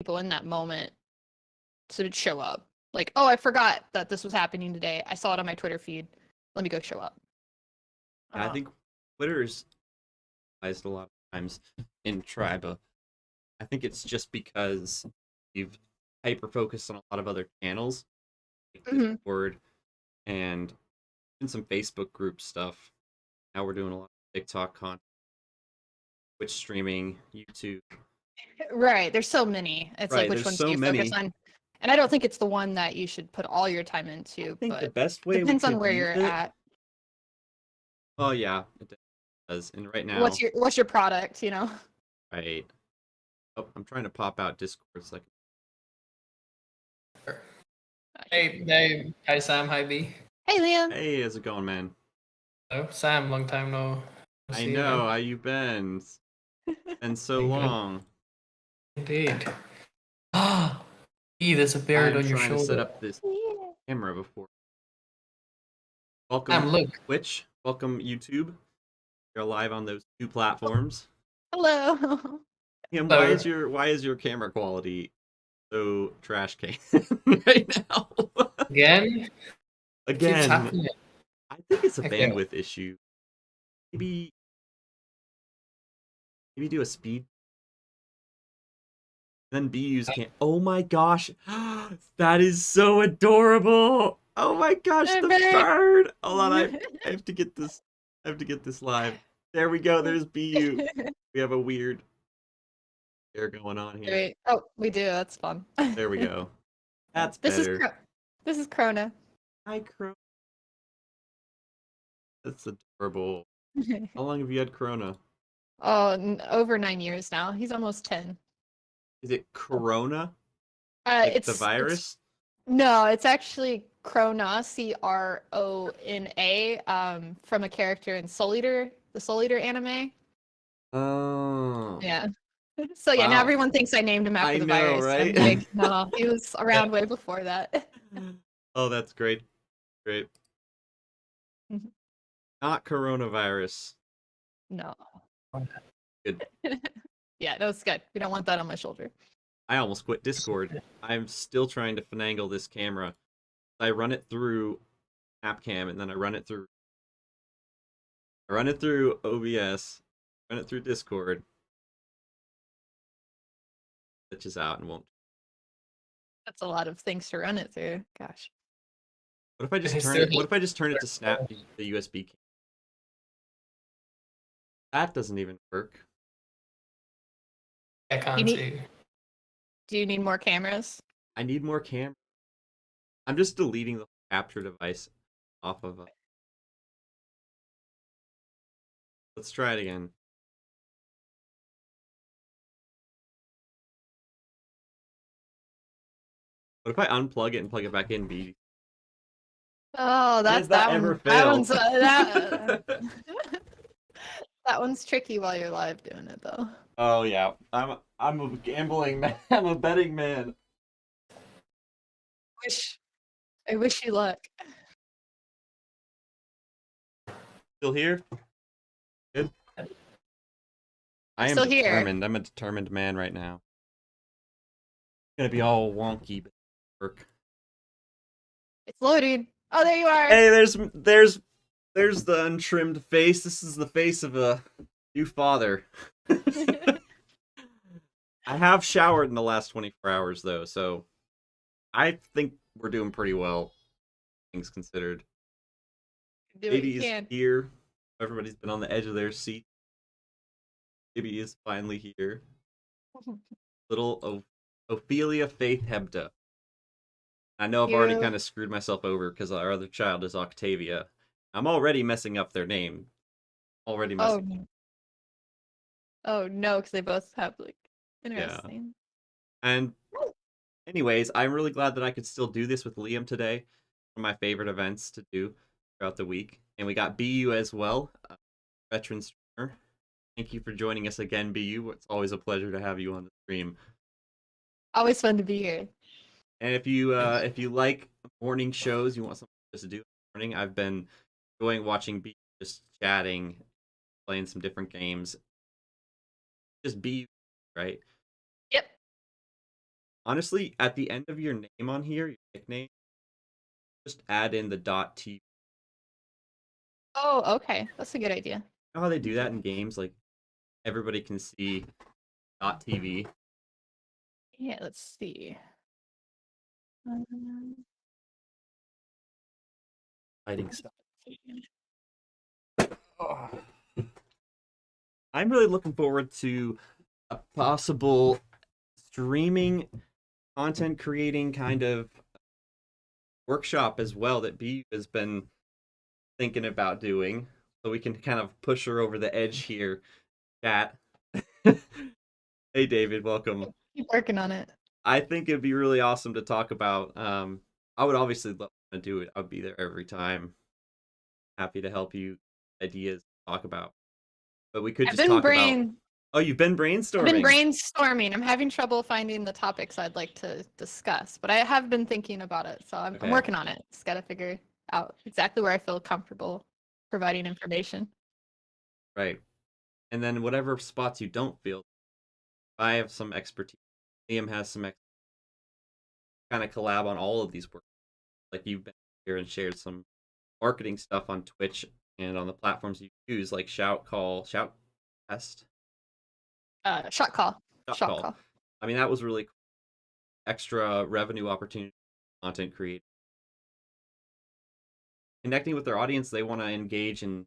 people in that moment to show up. Like, oh, I forgot that this was happening today. I saw it on my Twitter feed. Let me go show up. Yeah, I think Twitter's utilized a lot of times in Tribe. I think it's just because you've hyper focused on a lot of other channels, like Mhm. Discord and in some Facebook group stuff. Now we're doing a lot of TikTok content, Twitch streaming, YouTube. Right. There's so many. It's like, Right, which there's ones do so you focus many. on? And I don't think it's the one that you should put all your time I into, think the but best way we depends on could where use you're it. at. Oh yeah, it does. And right What's now, your product, you know? right. Oh, I'm trying to pop out Discord so I Hey, Sam, hi B. Hey, Liam. Hey, how's it going, man? Hello, Sam. Long time no I see you, know, man. how you been? Been so Been good. long. Indeed. Ah, B, there's a I bird am on your trying to set shoulder. up this Yeah. camera before. Sam, Welcome look. Twitch, welcome YouTube. You're live on those two platforms. Hello. Liam, Hello. why is your camera quality so trash can right now? Again? It keeps Again, happening. I think it's a Okay. bandwidth issue. Maybe do a speed. Then BUs can't. Oh my gosh, that is so adorable. Oh my gosh, Hey, the babe. bird. Hold on, I have to get this. I have to get this live. There we go. There's BU. We have a weird air going on here. Wait. Oh, we do. That's fun. There we go. Yeah. That's better. This is Krona. Hi, Crow. That's adorable. How long have you had Corona? Oh, over 9 years now. He's almost 10. Is it Corona? Like the It's virus? no, it's actually Krona, Crona, from a character in Soul Eater, the Soul Eater anime. Oh. Yeah. So yeah, now Wow. everyone thinks I named him after I the know, virus. right? I'm like, no, he was Yeah. around way before that. Oh, that's great. Great. Not coronavirus. No. Good. Yeah, no, it's good. We don't want that on my shoulder. I almost quit Discord. I'm still trying to finagle this camera. I run it through AppCam and then I run it through OBS, run it through Discord. Glitches out and won't. That's a lot of things to run it through. Gosh. What if I just turn it? What if I just turn it to snap the USB cable? That doesn't even work. I You can't need, see. do you need more cameras? I need more camera. I'm just deleting the capture device off of. Let's try it again. What if I unplug it and plug it back in? B. Oh, Why does that's that that ever one. That fail? one's that. That one's tricky while you're live doing it though. Oh yeah, I'm a gambling man. I'm a betting man. I wish you luck. Still here? Good. I am Still here. determined. I'm a determined man right now. It's gonna be all wonky, but work. It's loading. Oh, there you are. Hey, there's the untrimmed face. This is the face of a new father. I have showered in the last 24 hours though, so I think we're doing pretty well, things considered. Do what you Baby is can. here. Everybody's been on the edge of their seat. Baby is finally here. Little Ophelia Faith Hebda. I know I've already kind of screwed myself over because our other child is Octavia. I'm already messing up their name. Already messing. Oh no, because they both have like Yeah. interesting. And anyways, I'm really glad that I could still do this with Liam today. One of my favorite events to do throughout the week. And we got BU as well, veteran streamer. Thank you for joining us again, BU. It's always a pleasure to have you on the stream. Always fun to be here. And if you like morning shows, you want something just to do in the morning, I've been enjoying watching BU just chatting, playing some different games. Just BU, right? Yep. Honestly, at the end of your name on here, your nickname, just add in the .t. Oh, okay. That's a good idea. You know how they do that in games? Like, everybody can see .tv. Yeah, let's see. Um, Lighting stuff. I'm really looking forward to a possible streaming, content creating kind of workshop as well that B has been thinking about doing, so we can kind of push her over the edge here. Chat. Hey, David, welcome. Keep working on it. I think it'd be really awesome to talk about. I would obviously love to do it. I'd be there every time. Happy to help you ideas to talk about. But we could I've just been talk about. Oh, you've been brainstorming. I've been brainstorming. I'm having trouble finding the topics I'd like to discuss, but I have been thinking about it, so I'm Okay. working on it. Just got to figure out exactly where I feel comfortable providing information. Right. And then whatever spots you don't feel, I have some expertise. Liam has some kind of collab on all of these work. Like you've been here and shared some marketing stuff on Twitch and on the platforms you use, like Shout Call, Shout Test, Shot call. Shot Shot Call. call. I mean, that was really cool. Extra revenue opportunity, content create. Connecting with their audience, they want to engage in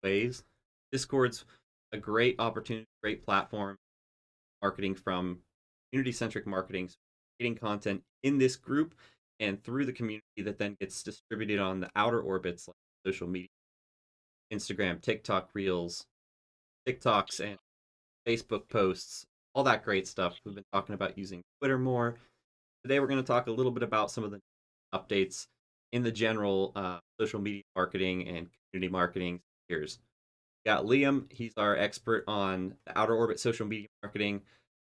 ways. Discord's a great opportunity, great platform. Marketing from community-centric marketing, so creating content in this group and through the community that then gets distributed on the outer orbits like social media, Instagram, TikTok Reels, TikToks, and Facebook posts, all that great stuff. We've been talking about using Twitter more. Today we're going to talk a little bit about some of the updates in the general social media marketing and community marketing spheres. We got Liam, he's our expert on the outer orbit social media marketing.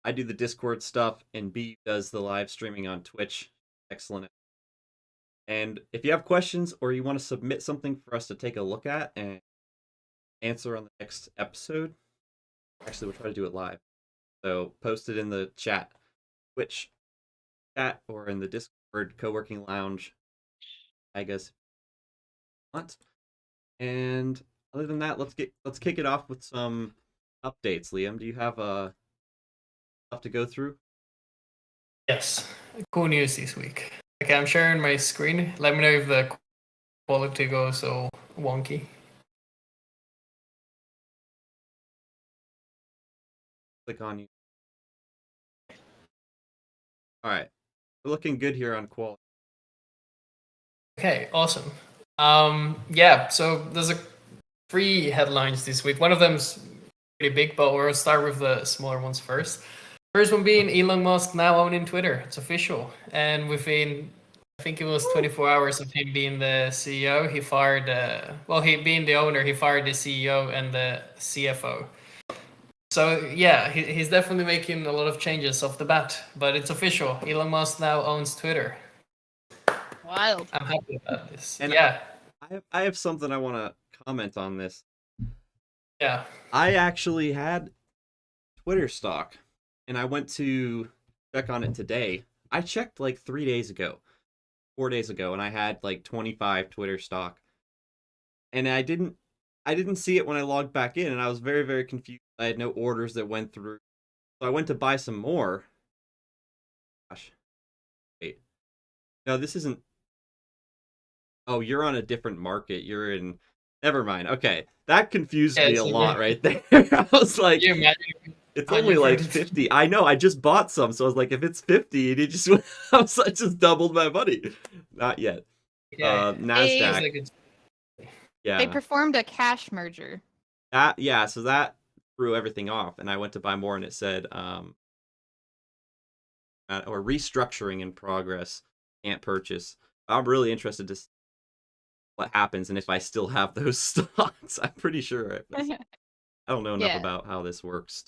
I do the Discord stuff, and B does the live streaming on Twitch. Excellent. And if you have questions or you want to submit something for us to take a look at and answer on the next episode, actually, we'll try to do it live. So post it in the chat, Twitch chat, or in the Discord co-working lounge, I guess. And other than that, let's kick it off with some updates. Liam, do you have stuff to go through? Yes, cool news this week. Okay, I'm sharing my screen. Let me know if the quality goes so wonky. Click on you. All right, we're looking good here on quality. Okay, awesome. Yeah, so there's 3 headlines this week. One of them's pretty big, but we'll start with the smaller ones first. First one being Elon Musk now owning Twitter. It's official. And within, I think it was 24 hours of him being the CEO, he fired, he being the owner, he fired the CEO and the CFO. So yeah, he's definitely making a lot of changes off the bat, but it's official. Elon Musk now owns Twitter. Wild. I'm happy about this. And yeah. I have something I want to comment on this. Yeah. I actually had Twitter stock, and I went to check on it today. I checked like 4 days ago, and I had like 25 Twitter stock, and I didn't see it when I logged back in, and I was very, very confused. I had no orders that went through, so I went to buy some more. Gosh, wait, no, this isn't. Oh, you're on a different market. You're in. Never mind. Okay, that confused me a lot right there. I was like, it's only like 50. I know. I just bought some, so I was like, if it's 50, and it just I just doubled my money. Not yet. Yeah. Nasdaq. They performed a cash merger. So that threw everything off, and I went to buy more, and it said or restructuring in progress, can't purchase. I'm really interested to see what happens and if I still have those stocks. I'm pretty sure. I don't know enough about how this works.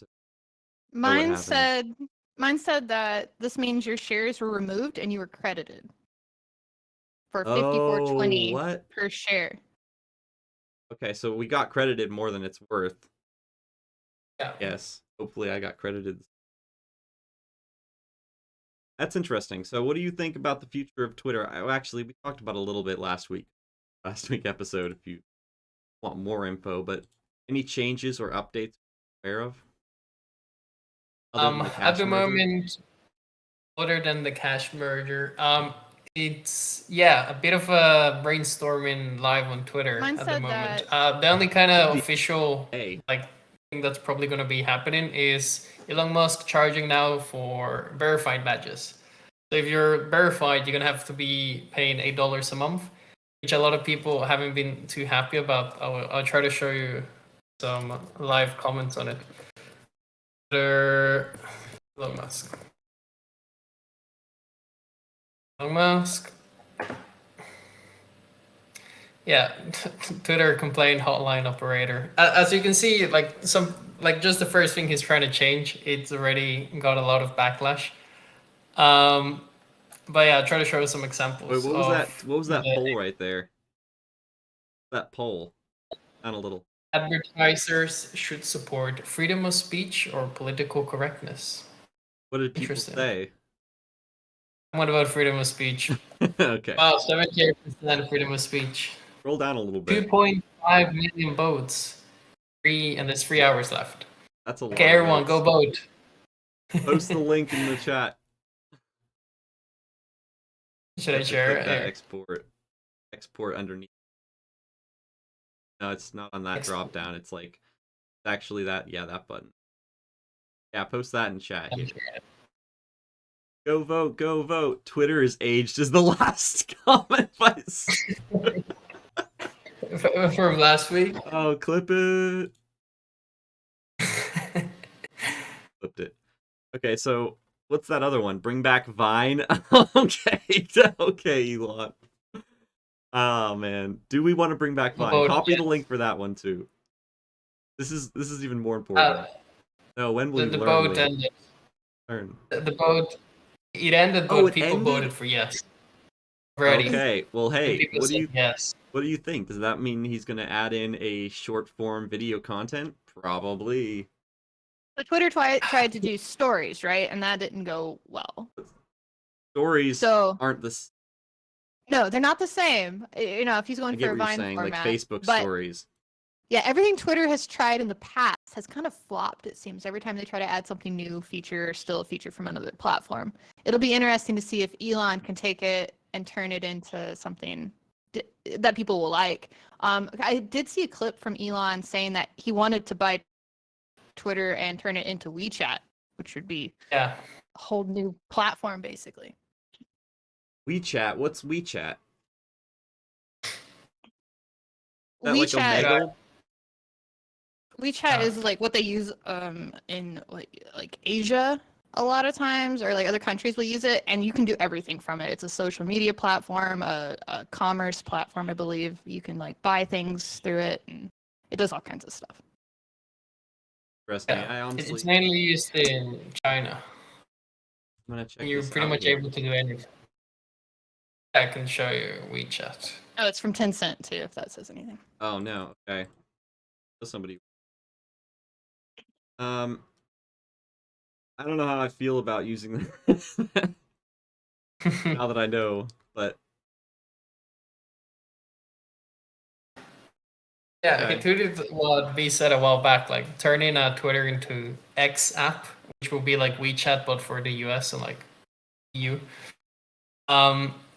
Mine said that this means your shares were removed and you were credited for $54.20 per share. Okay, so we got credited more than it's worth. Yeah. Yes. Hopefully I got credited. That's interesting. So, what do you think about the future of Twitter? Actually, we talked about it a little bit last week episode. If you want more info, but any changes or updates you're aware of? Other than the At cash the merger? moment, other than the cash merger, it's a bit of a brainstorming live on Twitter Mine at the said moment. that The only kind of official Hey, like thing that's probably going to be happening is Elon Musk charging now for verified badges. So if you're verified, you're gonna have to be paying $8 a month, which a lot of people haven't been too happy about. I'll try to show you some live comments on it. Elon Musk. Elon Musk. Yeah, Twitter complaint hotline operator. As you can see, just the first thing he's trying to change, it's already got a lot of backlash. But yeah, I'll try to show some examples. wait, what was that? What was that the poll right there? That poll. Down a little. advertisers should support freedom of speech or political correctness. What did people Interesting. say? What about freedom of speech? Okay. Wow, 78% freedom of speech. Roll down a little bit. 2.5 million votes. And there's 3 hours left. That's a lot. Okay, of everyone, votes. go vote. Post the link in the chat. Should I share it? That export underneath. No, it's not on that drop down. It's like actually that button. Yeah, post that in chat here. Go vote, go vote. Twitter is aged as the last comment by from last week. Oh, clip it. Clipped it. Okay, so what's that other one? Bring back Vine. Okay, Elon. Oh man, do we want to bring back Vine? Copy the link for that one too. This is even more important. No, when will you the learn? vote ended. Learn. The vote it ended, but people voted for yes. Already. Okay, well, hey, what do you yes? What do you think? Does that mean he's gonna add in a short form video content? Probably. So Twitter tried to do stories, right? And that didn't go well. Stories aren't the. No, they're not the same. You know, if he's going for a Vine saying, format, like Facebook stories. Yeah, everything Twitter has tried in the past has kind of flopped, it seems. Every time they try to add something new, feature, still a feature from another platform. It'll be interesting to see if Elon can take it and turn it into something that people will like. I did see a clip from Elon saying that he wanted to buy Twitter and turn it into WeChat, which would be a whole new platform, basically. WeChat? What's WeChat? Is that WeChat, like Omegle? WeChat is like what they use in like Asia a lot of times, or like other countries will use it, and you can do everything from it. It's a social media platform, a commerce platform, I believe. You can like buy things through it, and it does all kinds of stuff. Interesting. I honestly... It's mainly used in China. I'm gonna check. You're pretty much able to do anything. I can show you WeChat. Oh, it's from Tencent too, if that says anything. Oh no. Okay. Somebody. I don't know how I feel about using this now that I know, but yeah, he tweeted what V said a while back, like turning Twitter into X app, which will be like WeChat but for the US and like EU.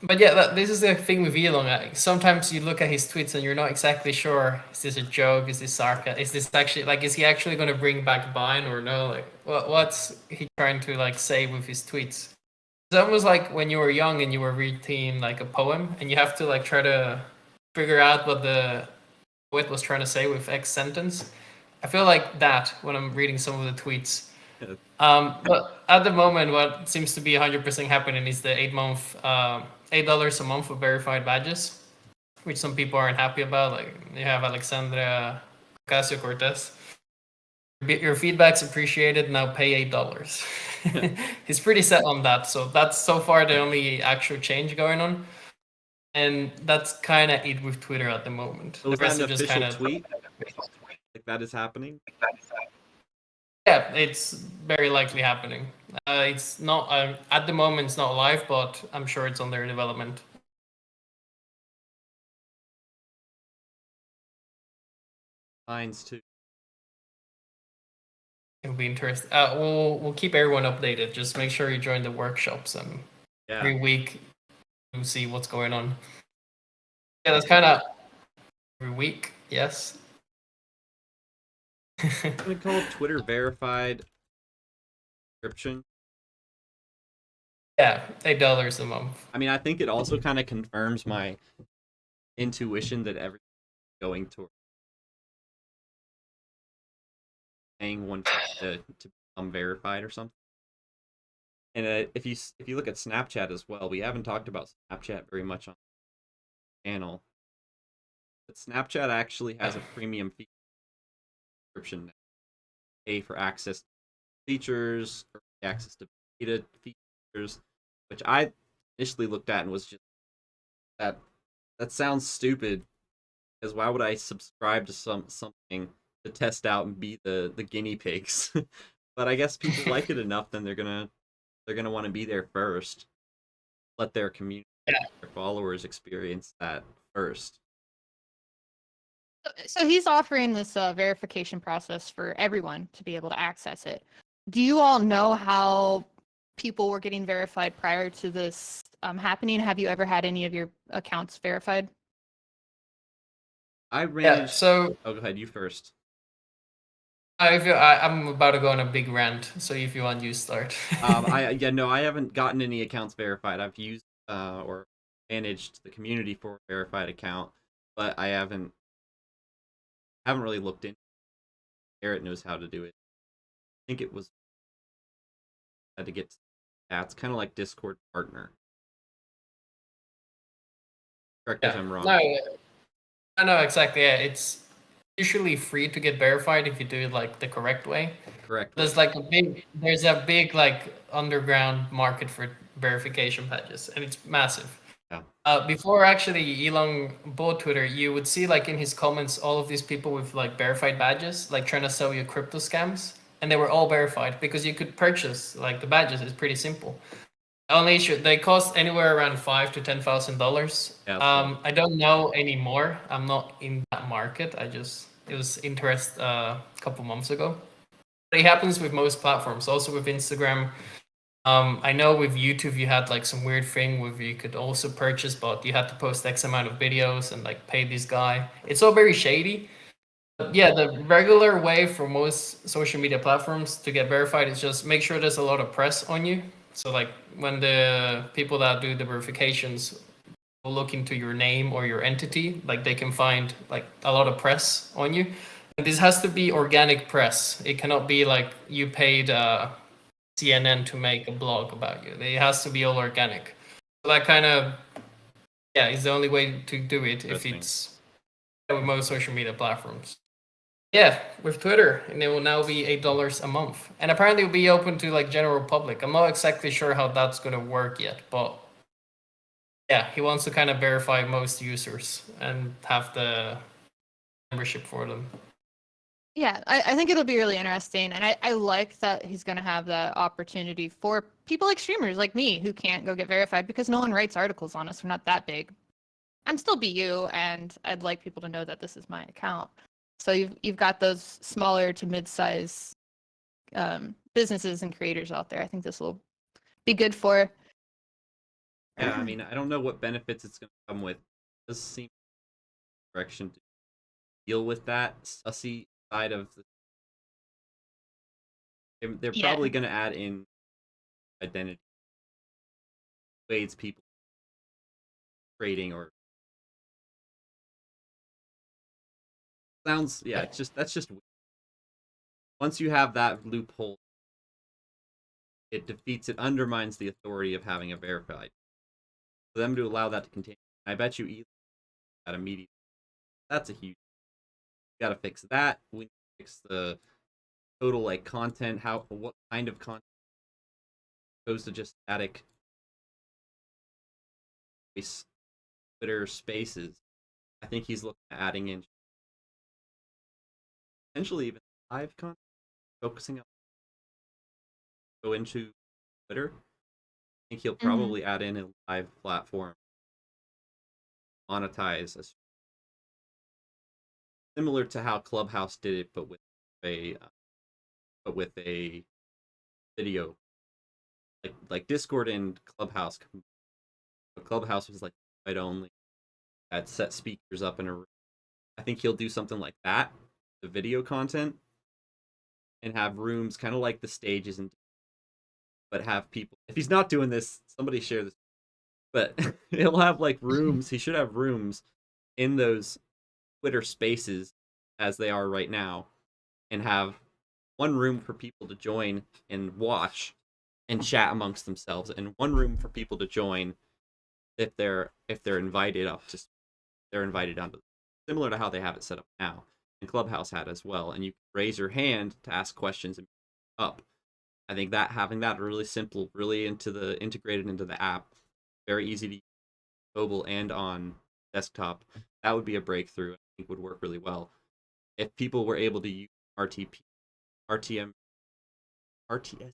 But yeah, this is the thing with Elon. Sometimes you look at his tweets and you're not exactly sure: is this a joke? Is this sarcasm? Is this actually is he actually going to bring back Vine or no? Like, what's he trying to like say with his tweets? It's almost like when you were young and you were reading like a poem, and you have to like try to figure out what the poet was trying to say with X sentence. I feel like that when I'm reading some of the tweets. But at the moment, what seems to be 100% happening is the $8 a month of verified badges, which some people aren't happy about. Like you have Alexandra Ocasio-Cortez. Your feedback's appreciated. Now pay $8. He's pretty set on that. So that's so far the only actual change going on, and that's kind of it with Twitter at the moment. So was that an official tweet? Like that is happening? Yeah, it's very likely happening. It's not at the moment. It's not live, but I'm sure it's under development. Mines too. It'll be interesting. We'll keep everyone updated. Just make sure you join the workshops, and every week you see what's going on. Yeah, that's kind of every week. Yes. I'm gonna call Twitter verified subscription. Yeah, $8 a month. I mean, I think it also kind of confirms my intuition that everything's going toward paying one to become verified or something. And if you look at Snapchat as well, we haven't talked about Snapchat very much on the channel, but Snapchat actually has a premium fee subscription now. Pay for access to features, or access to beta features, which I initially looked at and was just that sounds stupid. Because why would I subscribe to something to test out and be the guinea pigs? But I guess people like it enough, then they're gonna want to be there first. Let their community, their followers experience that first. So he's offering this verification process for everyone to be able to access it. Do you all know how people were getting verified prior to this happening? Have you ever had any of your accounts verified? I ran. Yeah, so go ahead. You first. I'm about to go on a big rant, so if you want, you start. I haven't gotten any accounts verified. I've used or managed the community for a verified account, but I haven't really looked into. Garrett knows how to do it. I think it was had to get. Yeah, it's kind of like Discord partner. Correct if I'm wrong. No, exactly. Yeah, it's usually free to get verified if you do it like the correct way. Correct. There's a big like underground market for verification badges, and it's massive. Yeah. Before actually Elon bought Twitter, you would see like in his comments all of these people with like verified badges, like trying to sell you crypto scams, and they were all verified because you could purchase like the badges. It's pretty simple. Only issue they cost anywhere around $5,000 to $10,000. Yeah, I don't know anymore. I'm not in that market. It was interest a couple months ago. But it happens with most platforms, also with Instagram. I know with YouTube you had like some weird thing where you could also purchase, but you had to post X amount of videos and like pay this guy. It's all very shady. But yeah, the regular way for most social media platforms to get verified is just make sure there's a lot of press on you. So like when the people that do the verifications will look into your name or your entity, like they can find like a lot of press on you. And this has to be organic press. It cannot be like you paid CNN to make a blog about you. It has to be all organic. So that kind of is the only way to do it if it's with most social media platforms. Yeah, with Twitter, and it will now be $8 a month, and apparently it'll be open to like general public. I'm not exactly sure how that's gonna work yet, but yeah, he wants to kind of verify most users and have the membership for them. Yeah, I think it'll be really interesting. And I like that he's going to have the opportunity for people like streamers like me who can't go get verified because no one writes articles on us. We're not that big. I'm still BU, and I'd like people to know that this is my account. So you've got those smaller to mid-size businesses and creators out there. I think this will be good for. Yeah, I mean, I don't know what benefits it's going to come with. It does seem direction to deal with that sussy side of the. They're probably going to add in identity, ways people trading or sounds. Yeah, it's just that's just weird. Once you have that loophole, it undermines the authority of having a verified. For them to allow that to continue, I bet you either at immediate. That's a huge. Got to fix that. We fix the total like content. What kind of content goes to just static Twitter Spaces? I think he's looking at adding in potentially even live content, focusing on go into Twitter. I think he'll Mm-hmm. probably add in a live platform, monetize, similar to how Clubhouse did it, but with a video, like Discord and Clubhouse. Clubhouse was like invite only, had set speakers up in a room. I think he'll do something like that, the video content, and have rooms kind of like the stages, and but have people. If he's not doing this, somebody share this. But he'll have like rooms. He should have rooms in those Twitter Spaces as they are right now, and have one room for people to join and watch and chat amongst themselves, and one room for people to join if they're invited up to they're invited onto, similar to how they have it set up now and Clubhouse had as well, and you raise your hand to ask questions and up. I think that having that really simple, really integrated into the app, very easy to use mobile and on desktop, that would be a breakthrough. I think would work really well if people were able to use RTM, RTS.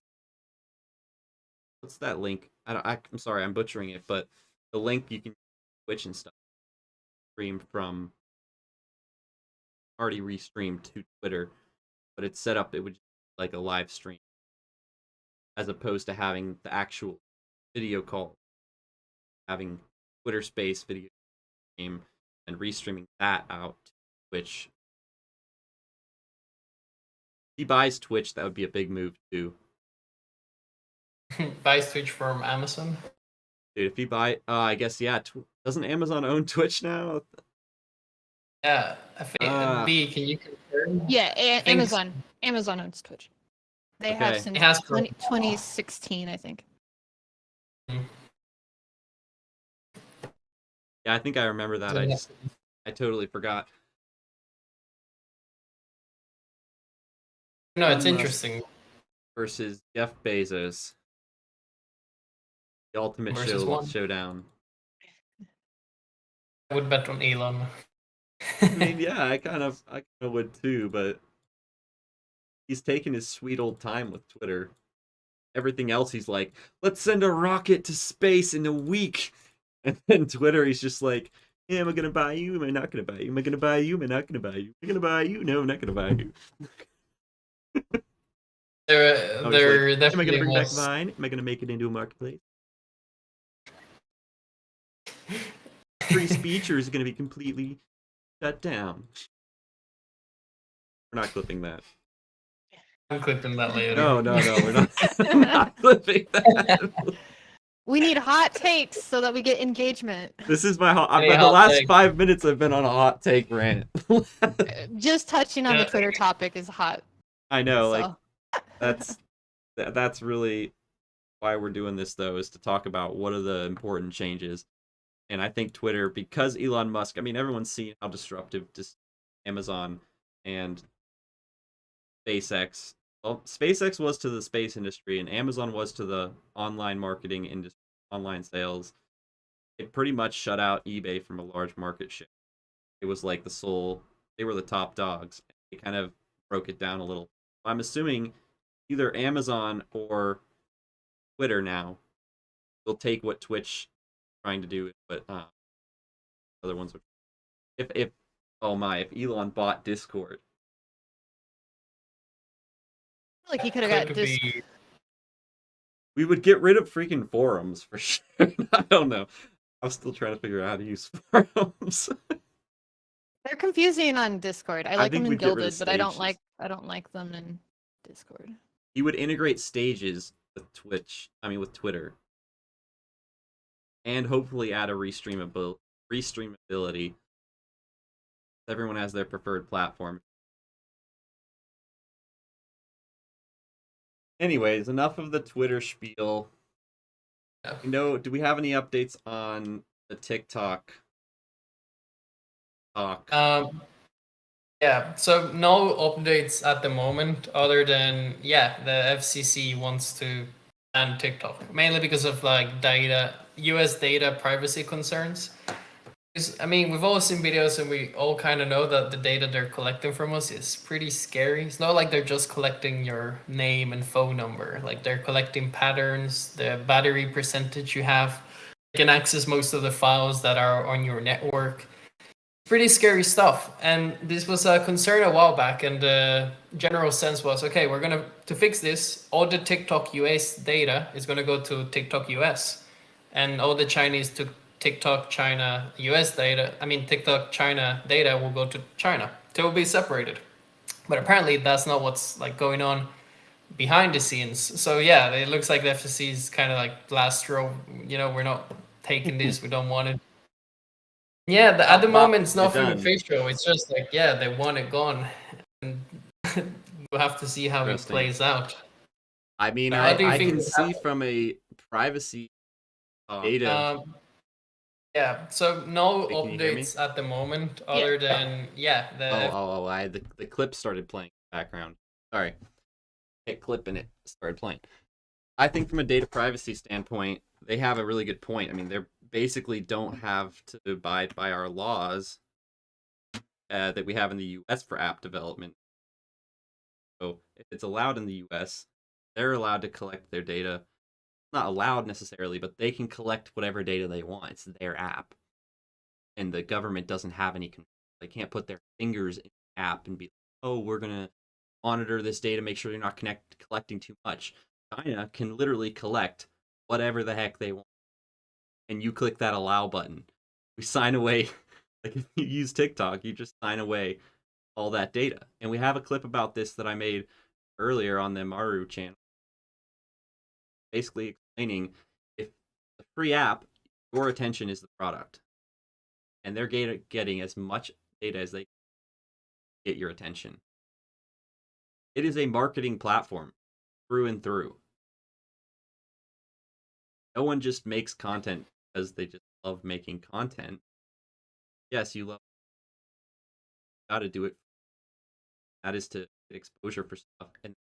What's that link? I'm sorry, I'm butchering it, but the link you can Twitch and stuff stream from already restreamed to Twitter, but it's set up. It would like a live stream as opposed to having the actual video call, having Twitter Space video game and restreaming that out to Twitch. If he buys Twitch, that would be a big move too. Buys Twitch from Amazon. Dude, if he buy, I guess yeah. Doesn't Amazon own Twitch now? Yeah, I think. B, can you confirm? Yeah, think- Amazon owns Twitch. They Okay. have since It has grown. 2016, I think. Yeah, I think I remember that. I totally forgot. No, it's Elon Musk interesting. versus Jeff Bezos. The ultimate Versus one. showdown. I would bet on Elon. I mean, yeah, I kind of would too, but he's taking his sweet old time with Twitter. Everything else, he's like, let's send a rocket to space in a week. And then Twitter, he's just like, yeah, am I gonna buy you? Am I not gonna buy you? Am I gonna buy you? Am I not gonna buy you? Am I gonna buy you? No, I'm not gonna buy you. There Am I definitely gonna bring back was. Vine? Am I gonna make it into a marketplace? Free speech, or is it gonna be completely shut down? We're not clipping that. I'm clipping that later. No, we're not, not clipping that. We need hot takes so that we get engagement. This is my hot. Any The hot last take? 5 minutes I've been on a hot take rant. Just touching on the Yeah. Twitter topic is hot. I know, So. like that's really why we're doing this, though, is to talk about what are the important changes. And I think Twitter, because Elon Musk, I mean, everyone's seen how disruptive Amazon and SpaceX. Well, SpaceX was to the space industry, and Amazon was to the online marketing industry, online sales. It pretty much shut out eBay from a large market share. It was like they were the top dogs. They kind of broke it down a little. I'm assuming either Amazon or Twitter now will take what Twitch is trying to do, but other ones would. If Elon bought Discord. Like he could have got Could this. be- We would get rid of freaking forums for sure. I don't know. I'm still trying to figure out how to use forums. They're confusing on Discord. I like think them in we'd get rid of Gilded, but I don't stages. like them in Discord. You would integrate stages with Twitter. And hopefully add a restreamability. Everyone has their preferred platform. Anyways, enough of the Twitter spiel. Yeah. Do we have any updates on the TikTok talk? Yeah, so no updates at the moment, other than the FCC wants to ban TikTok, mainly because of like US data privacy concerns. I mean, we've all seen videos and we all kind of know that the data they're collecting from us is pretty scary. It's not like they're just collecting your name and phone number. Like they're collecting patterns, the battery percentage you have. They can access most of the files that are on your network. Pretty scary stuff. And this was a concern a while back, and the general sense was, okay, we're gonna to fix this, all the TikTok US data is gonna go to TikTok US. And all the Chinese to TikTok China US data, TikTok China data will go to China. They will be separated. But apparently that's not what's like going on behind the scenes. So yeah, it looks like the FCC is kind of like last straw. We're not taking this. We don't want it. Yeah, at the moment it's nothing official. It's just like, yeah, they want it gone, and we'll have to see how it plays out. I mean, I can see from a privacy data. Yeah, so no updates at the moment, other than the clip started playing in the background. Sorry, hit clip and it started playing. I think from a data privacy standpoint, they have a really good point. I mean, they're basically don't have to abide by our laws that we have in the U.S. for app development. So if it's allowed in the U.S., they're allowed to collect their data. Not allowed necessarily, but they can collect whatever data they want. It's their app. And the government doesn't have any control. They can't put their fingers in the app and be like, oh, we're going to monitor this data, make sure you're not collecting too much. China can literally collect whatever the heck they want. And you click that allow button. We sign away, like if you use TikTok, you just sign away all that data. And we have a clip about this that I made earlier on the Maru channel. Basically explaining if the free app, your attention is the product. And they're getting as much data as they get your attention. It is a marketing platform through and through. No one just makes content because they just love making content. Yes, you love got to do it. That is to get exposure for stuff and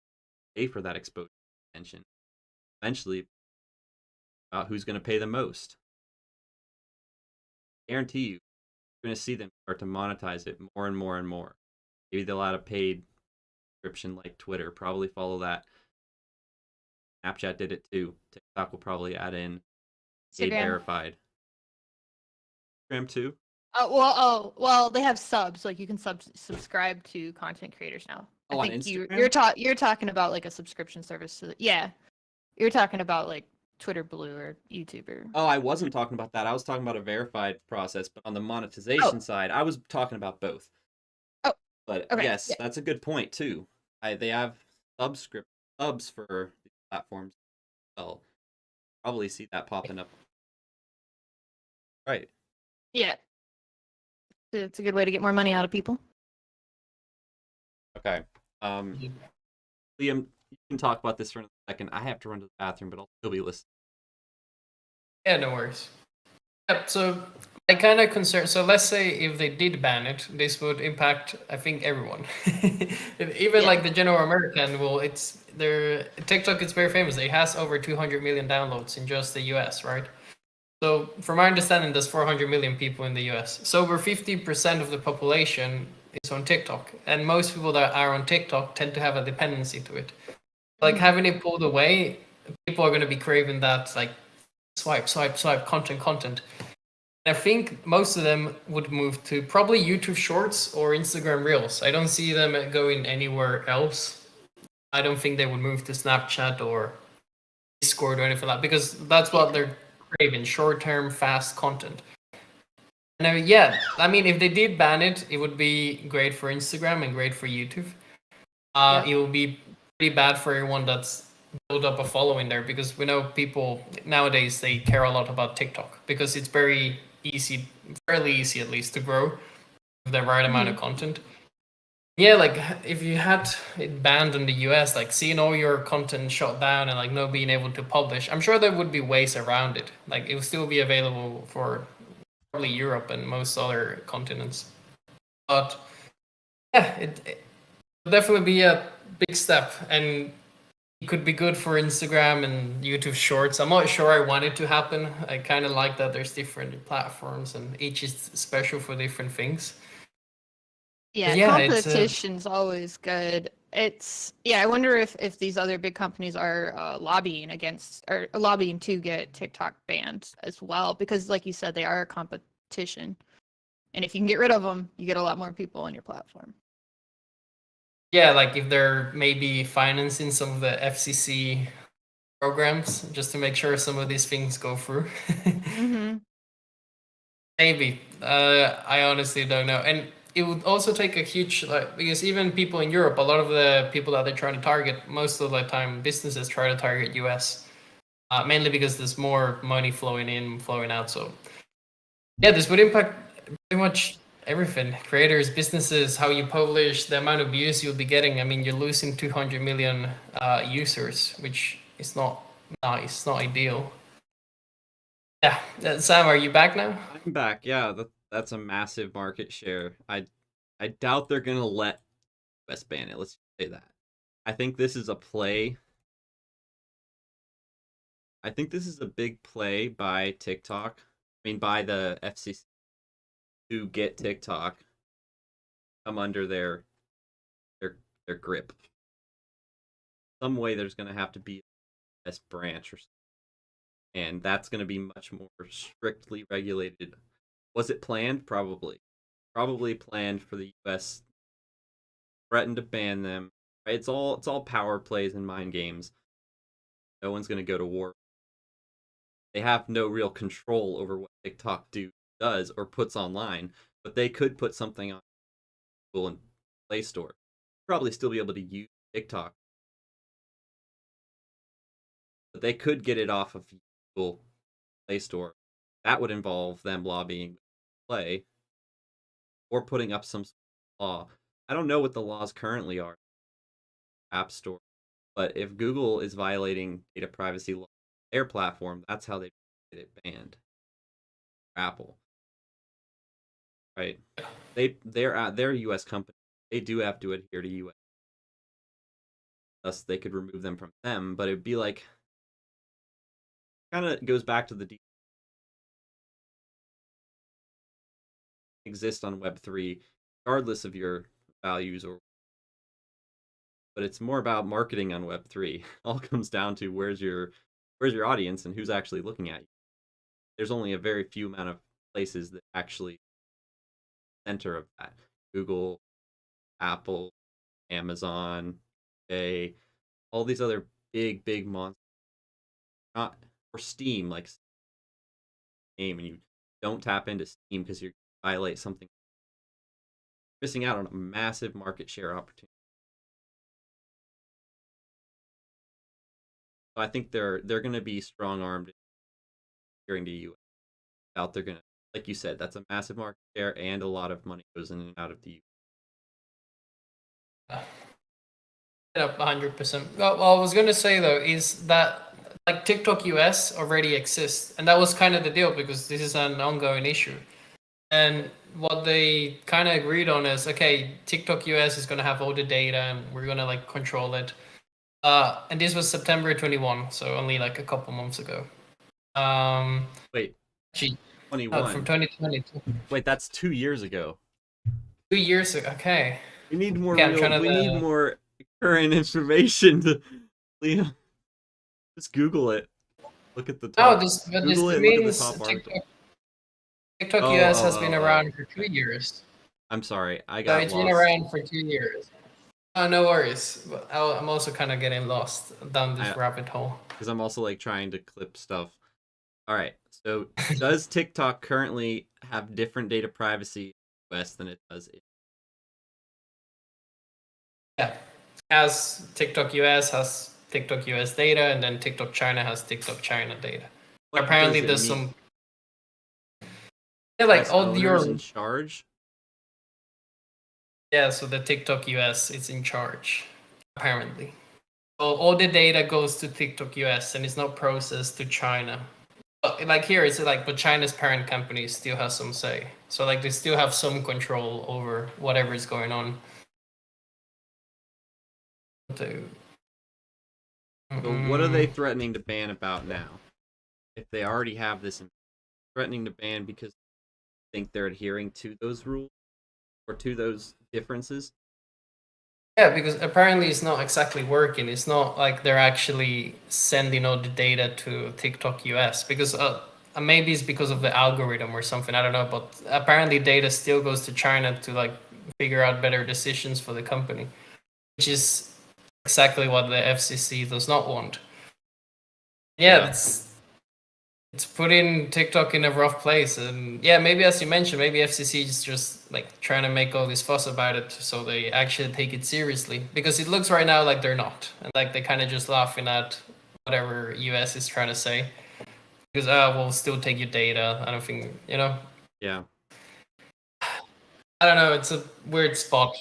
pay for that exposure attention. Eventually, who's going to pay the most? I guarantee you, you're going to see them start to monetize it more and more and more. Maybe they'll add a paid subscription like Twitter. Probably follow that. Snapchat did it too. TikTok will probably add in paid verified. Instagram too. Well, they have subs. Like you can subscribe to content creators now. Oh, I think you're talking about like a subscription service. You're talking about like Twitter Blue or YouTuber. Oh, I wasn't talking about that. I was talking about a verified process, but on the monetization side, I was talking about both. Oh, but okay. Yes, that's a good point too. They have subs for these platforms. Well, probably see that popping up. Right. Yeah. It's a good way to get more money out of people. Okay. Liam, you can talk about this for a second. I have to run to the bathroom, but I'll still be listening. Yeah, no worries. Yep, so I kind of concerned. So let's say if they did ban it, this would impact, I think, everyone. Even like the general American, TikTok is very famous. It has over 200 million downloads in just the US, right? So from my understanding, there's 400 million people in the US. So over 50% of the population is on TikTok. And most people that are on TikTok tend to have a dependency to it. Like having it pulled away, people are going to be craving that like swipe, content. And I think most of them would move to probably YouTube Shorts or Instagram Reels. I don't see them going anywhere else. I don't think they would move to Snapchat or Discord or anything like that, because that's what they're craving, short-term, fast content. And if they did ban it, it would be great for Instagram and great for YouTube. It would be pretty bad for everyone that's built up a following there, because we know people nowadays, they care a lot about TikTok because it's fairly easy at least, to grow with the right amount of content. Yeah, like if you had it banned in the US, like seeing all your content shut down and like not being able to publish, I'm sure there would be ways around it. Like it would still be available for probably Europe and most other continents. But yeah, it would definitely be a big step. And could be good for Instagram and YouTube Shorts. I'm not sure I want it to happen. I kind of like that there's different platforms and each is special for different things. Yeah, Yeah, competition's always good. I wonder if these other big companies are lobbying against or lobbying to get TikTok banned as well, because like you said, they are a competition. And if you can get rid of them, you get a lot more people on your platform. Yeah, like if they're maybe financing some of the FCC programs just to make sure some of these things go through. Mm-hmm. Maybe. I honestly don't know. And it would also take a huge, like, because even people in Europe, a lot of the people that they're trying to target, most of the time, businesses try to target US, mainly because there's more money flowing in, flowing out. So, yeah, this would impact pretty much everything: creators, businesses, how you publish, the amount of views you'll be getting. I mean, you're losing 200 million users, which is not nice, not ideal. Yeah, Sam, are you back now? I'm back. Yeah, that's a massive market share. I doubt they're gonna let US ban it. Let's just say that. I think this is a play. I think this is a big play by TikTok. I mean, by the FCC to get TikTok come under their grip. Some way there's gonna have to be a US branch or something, and that's gonna be much more strictly regulated. Was it planned? Probably planned for the US. Threatened to ban them. Right? It's all power plays and mind games. No one's gonna go to war. They have no real control over what TikTok does or puts online, but they could put something on Google and Play Store. Probably still be able to use TikTok, but they could get it off of Google Play Store. That would involve them lobbying Play or putting up some law. I don't know what the laws currently are. App Store. But if Google is violating data privacy law on their platform, that's how they get it banned. Apple, right? They're a U.S. company. They do have to adhere to U.S. Thus, they could remove them from them. But it'd be like kind of goes back to the exist on Web3, regardless of your values or. But it's more about marketing on Web3. All comes down to where's your audience and who's actually looking at you. There's only a very few amount of places that actually center of that. Google, Apple, Amazon, eBay, all these other big monsters. Not or Steam, like game, and you don't tap into Steam because you violate something. Missing out on a massive market share opportunity. So I think they're going to be strong armed hearing to you. Out they're going to, like you said, that's a massive market share and a lot of money goes in and out of the Yeah, 100%. Well, I was going to say though is that like TikTok US already exists, and that was kind of the deal because this is an ongoing issue. And what they kind of agreed on is, okay, TikTok US is going to have all the data, and we're going to like control it. And this was September 21, so only like a couple months ago. Wait, Gee, 21 from 2022. Wait, that's 2 years ago. 2 years ago. Okay. We need more Okay, we need more current information to Liam. Just Google it. Look at the top. Google it and look at the top article. TikTok US has been around for 2 years. I'm sorry, I So got it's lost. been around for 2 years. Oh, no worries. But I'm also kind of getting lost down this rabbit hole. Because I'm also like trying to clip stuff. All right. So does TikTok currently have different data privacy in the US than it does in? Yeah. As TikTok US has TikTok US data, and then TikTok China has TikTok China data. What Apparently, does it there's mean? some. Yeah, like US all your. owners in charge? Yeah, so the TikTok US is in charge, apparently. So all the data goes to TikTok US and it's not processed to China. But like here, it's like, but China's parent company still has some say. So like they still have some control over whatever is going on. So what are they threatening to ban about now? If they already have this, threatening to ban because they think they're adhering to those rules or to those differences? Yeah, because apparently it's not exactly working. It's not like they're actually sending all the data to TikTok US because maybe it's because of the algorithm or something. I don't know, but apparently data still goes to China to like figure out better decisions for the company, which is exactly what the FCC does not want. Yeah, it's putting TikTok in a rough place, and yeah, maybe as you mentioned, maybe FCC is just like trying to make all this fuss about it, so they actually take it seriously. Because it looks right now like they're not, and like they kind of just laughing at whatever US is trying to say. Because we'll still take your data. I don't think Yeah. I don't know. It's a weird spot,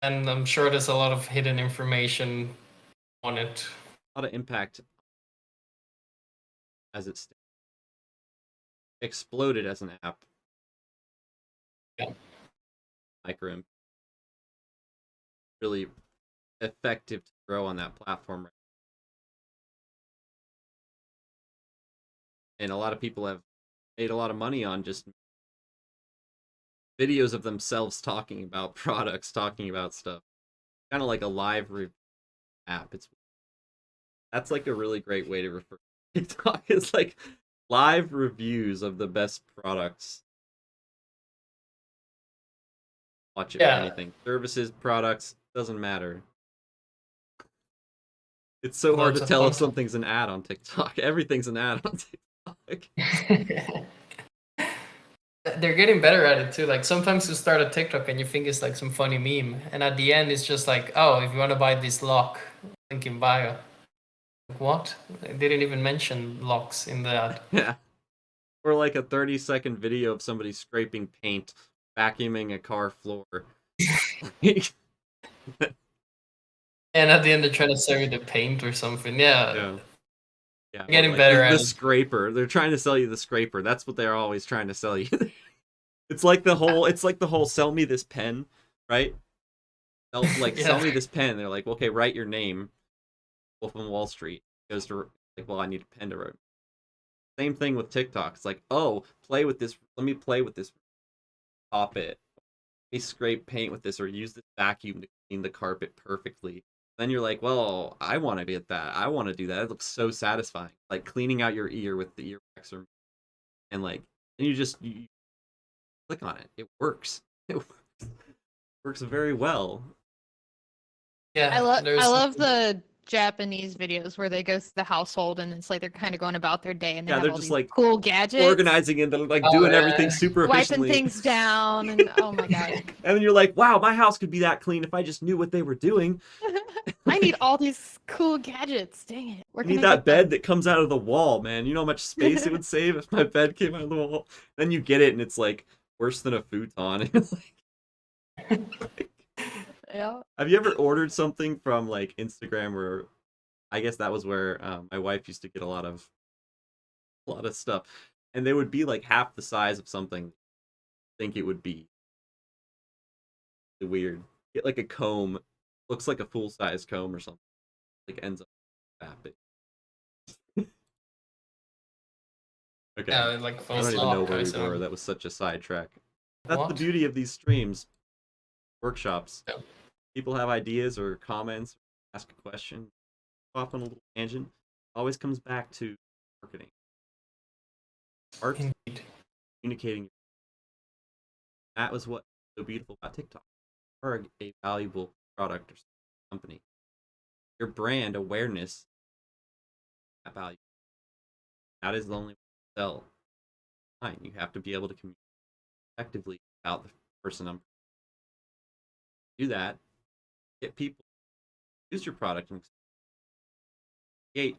and I'm sure there's a lot of hidden information on it. A lot of impact as it's exploded as an app. Yeah. Micro really effective to grow on that platform. And a lot of people have made a lot of money on just videos of themselves talking about products, talking about stuff. Kind of like a live app. That's like a really great way to refer to TikTok. It's like live reviews of the best products. Watch it for anything. Services, products, doesn't matter. It's so hard to tell if something's an ad on TikTok. Everything's an ad on TikTok. They're getting better at it too. Like sometimes you start a TikTok and you think it's like some funny meme, and at the end it's just like, oh, if you want to buy this lock, link in bio. What? They didn't even mention locks in the ad. Yeah. Or like a 30-second video of somebody scraping paint, vacuuming a car floor. And at the end they're trying to sell you the paint or something. Yeah. Yeah. Getting like better at the scraper. They're trying to sell you the scraper. That's what they're always trying to sell you. It's like the whole sell me this pen, right? Sell me this pen. They're like, okay, write your name. Wolf on Wall Street goes to like, well, I need a pen to write. Same thing with TikTok. It's like, oh, play with this. Let me play with this. Pop it. Let me scrape paint with this, or use this vacuum to clean the carpet perfectly. Then you're like, well, I want to get that. I want to do that. It looks so satisfying. Like cleaning out your ear with the ear waxer, and like, and you click on it. It works. It works very well. Yeah, I love the Japanese videos where they go through the household and it's like they're kind of going about their day and they have they're all just these like cool gadgets, organizing and they're like doing everything super efficiently, wiping things down, and oh my god! And then you're like, wow, my house could be that clean if I just knew what they were doing. I need all these cool gadgets. Dang it! I need that bed that comes out of the wall, man. You know how much space it would save if my bed came out of the wall. Then you get it and it's like worse than a futon. Yeah. Have you ever ordered something from like Instagram, or I guess that was where my wife used to get a lot of stuff, and they would be like half the size of something I think it would be. Weird. Get like a comb, looks like a full-size comb or something. Like ends up that big. Okay. Yeah, like I don't even know where we were. That was such a sidetrack. That's the beauty of these streams, workshops. Yeah. People have ideas or comments, ask a question, off on a little tangent. Always comes back to marketing, art, communicating. That was what's so beautiful about TikTok. Or a valuable product or company. Your brand awareness, that value. That is the only way to sell. Fine, you have to be able to communicate effectively about the person. Do that. Get people to use your product and create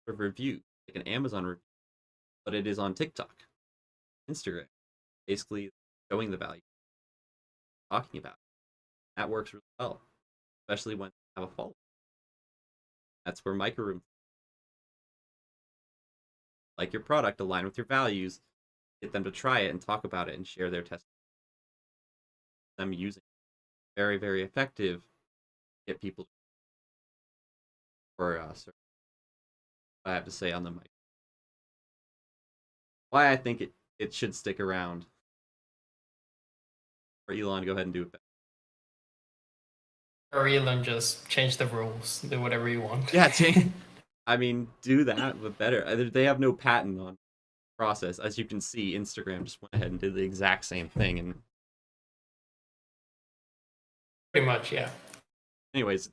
a review, like an Amazon review, but it is on TikTok, Instagram, basically showing the value, talking about it. That works really well, especially when you have a follow. That's where microrooms, like your product, align with your values, get them to try it and talk about it and share their testimony. Them using it. Very, very effective. Get people for I have to say on the mic. Why I think it should stick around. Or Elon, go ahead and do it. Or Elon, just change the rules, do whatever you want. Yeah, change. I mean, do that, but better. They have no patent on the process. As you can see, Instagram just went ahead and did the exact same thing. And Pretty much, yeah. anyways,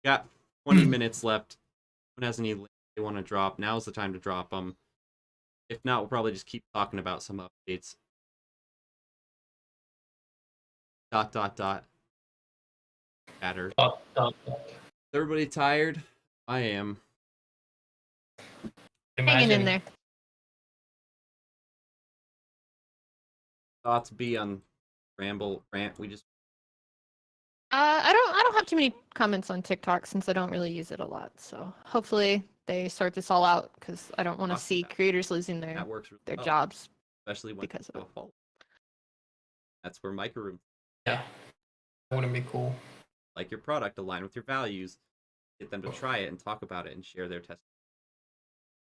got 20 minutes left. Who has any links they want to drop? Now's the time to drop them. If not, we'll probably just keep talking about some updates. ... Chatter. Is everybody tired? I am. Hanging in there. Thoughts be on rant? We just I don't have too many comments on TikTok since I don't really use it a lot. So hopefully they sort this all out because I don't want to see creators losing that works really their well, jobs especially when because of it. fault. That's where micro room. Yeah, that wouldn't be cool. Like your product, align with your values, get them to try it and talk about it and share their testimony.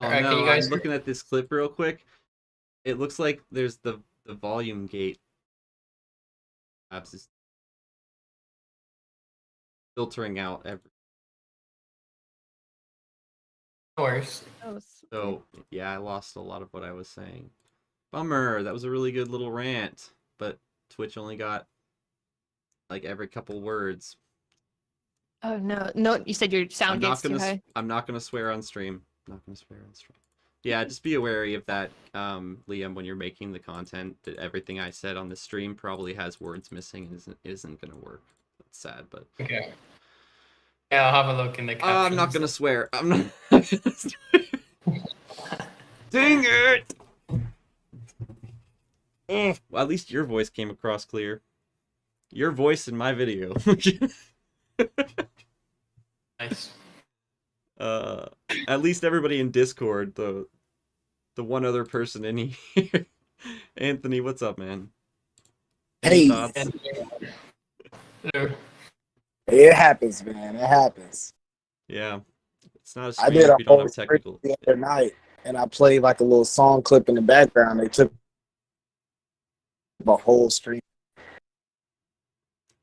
Oh Alright, no, can you guys I'm looking at this clip real quick. It looks like there's the volume gate. Perhaps it's filtering out every. No worries. So yeah, I lost a lot of what I was saying. Bummer. That was a really good little rant, but Twitch only got like every couple words. Oh no! You said your sound gate's too high. I'm not gonna swear on stream. Yeah, just be wary of that, Liam. When you're making the content, that everything I said on the stream probably has words missing and isn't gonna work. That's sad, but Okay. Yeah, I'll have a look in the captions. I'm not gonna swear. I'm not. Gonna swear. Dang it! Well, at least your voice came across clear. Your voice in my video. Nice. At least everybody in Discord, the one other person in here. Anthony, what's up, man? Hey. Hello. It happens, man. It happens. Yeah. It's not a I stream did if a you don't whole have technical. the other night, and I played like a little song clip in the background. They took my whole stream.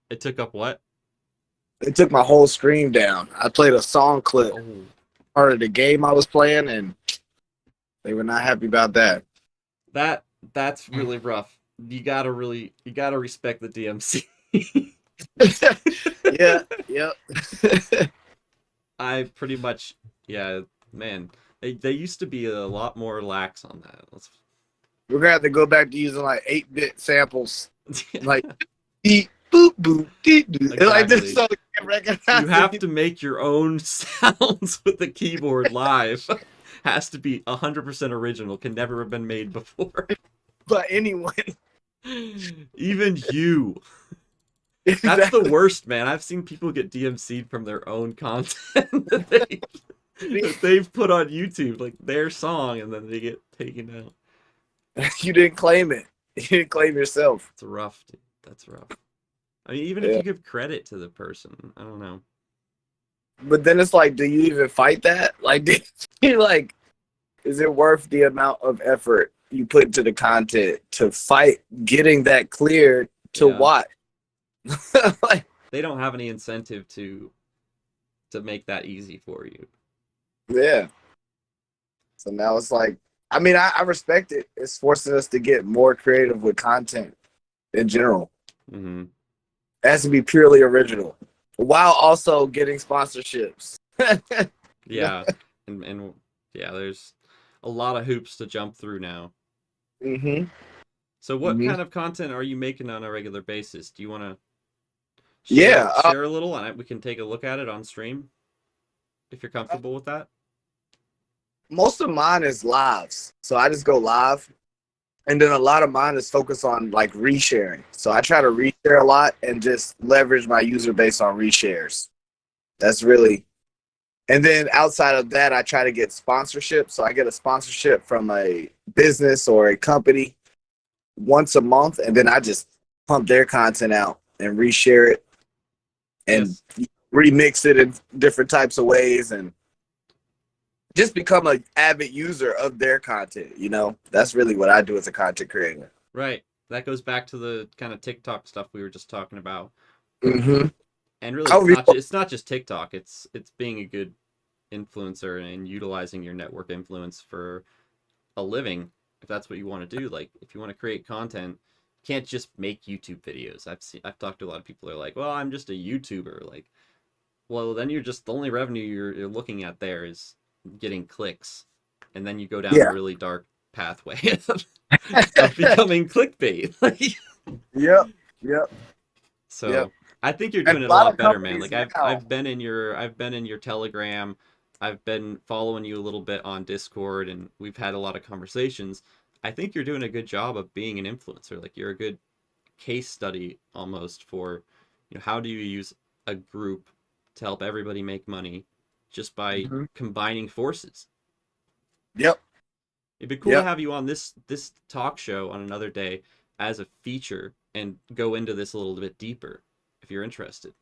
It took up what? They took my whole stream down. I played a song clip, Oh. part of the game I was playing, and they were not happy about that. That's really rough. You gotta respect the DMC. Yep. I pretty much, yeah, man. They used to be a lot more lax on that. We're gonna have to go back to using like 8-bit samples, like beep boop boop deep doop. Exactly. Like this, so they can recognize. You have to make your own sounds with the keyboard live. Has to be 100% original. Can never have been made before. But anyone, Even you. That's exactly. the worst, man. I've seen people get DMC'd from their own content that they've put on YouTube, like their song, and then they get taken out. You didn't claim it. You didn't claim yourself. It's rough, dude. That's rough. I mean, even if you give credit to the person, I don't know. But then it's like, do you even fight that? Like, like, is it worth the amount of effort you put into the content to fight getting that cleared to Yeah. what? Like, They don't have any incentive to make that easy for you. yeah. So now it's like, I mean, I respect it. It's forcing us to get more creative with content in general. Mm-hmm. It has to be purely original while also getting sponsorships. Yeah, and yeah, there's a lot of hoops to jump through now. Mm-hmm. So, what Mhm. kind of content are you making on a regular basis? Do you want to Yeah, share a little, and we can take a look at it on stream if you're comfortable with that? Most of mine is lives. So I just go live. And then a lot of mine is focused on like resharing. So I try to reshare a lot and just leverage my user base on reshares. That's really, and then outside of that, I try to get sponsorship. So I get a sponsorship from a business or a company once a month, and then I just pump their content out and reshare it and Yes. remix it in different types of ways. And just become an avid user of their content. You know, that's really what I do as a content creator. Right. That goes back to the kind of TikTok stuff we were just talking about. Mm-hmm. And really, Oh, it's not just TikTok. It's being a good influencer and utilizing your network influence for a living. If that's what you want to do, like if you want to create content, you can't just make YouTube videos. I've talked to a lot of people who are like, well, I'm just a YouTuber. Like, well, then you're just the only revenue you're looking at there is getting clicks, and then you go down a really dark pathway of becoming clickbait. Like, Yep. so I think you're And doing a it a lot lot of better, man. companies Like now- I've been in your Telegram, I've been following you a little bit on Discord, and we've had a lot of conversations. I think you're doing a good job of being an influencer. Like you're a good case study almost for, how do you use a group to help everybody make money just by combining forces. Yep. It'd be cool to have you on this talk show on another day as a feature and go into this a little bit deeper if you're interested.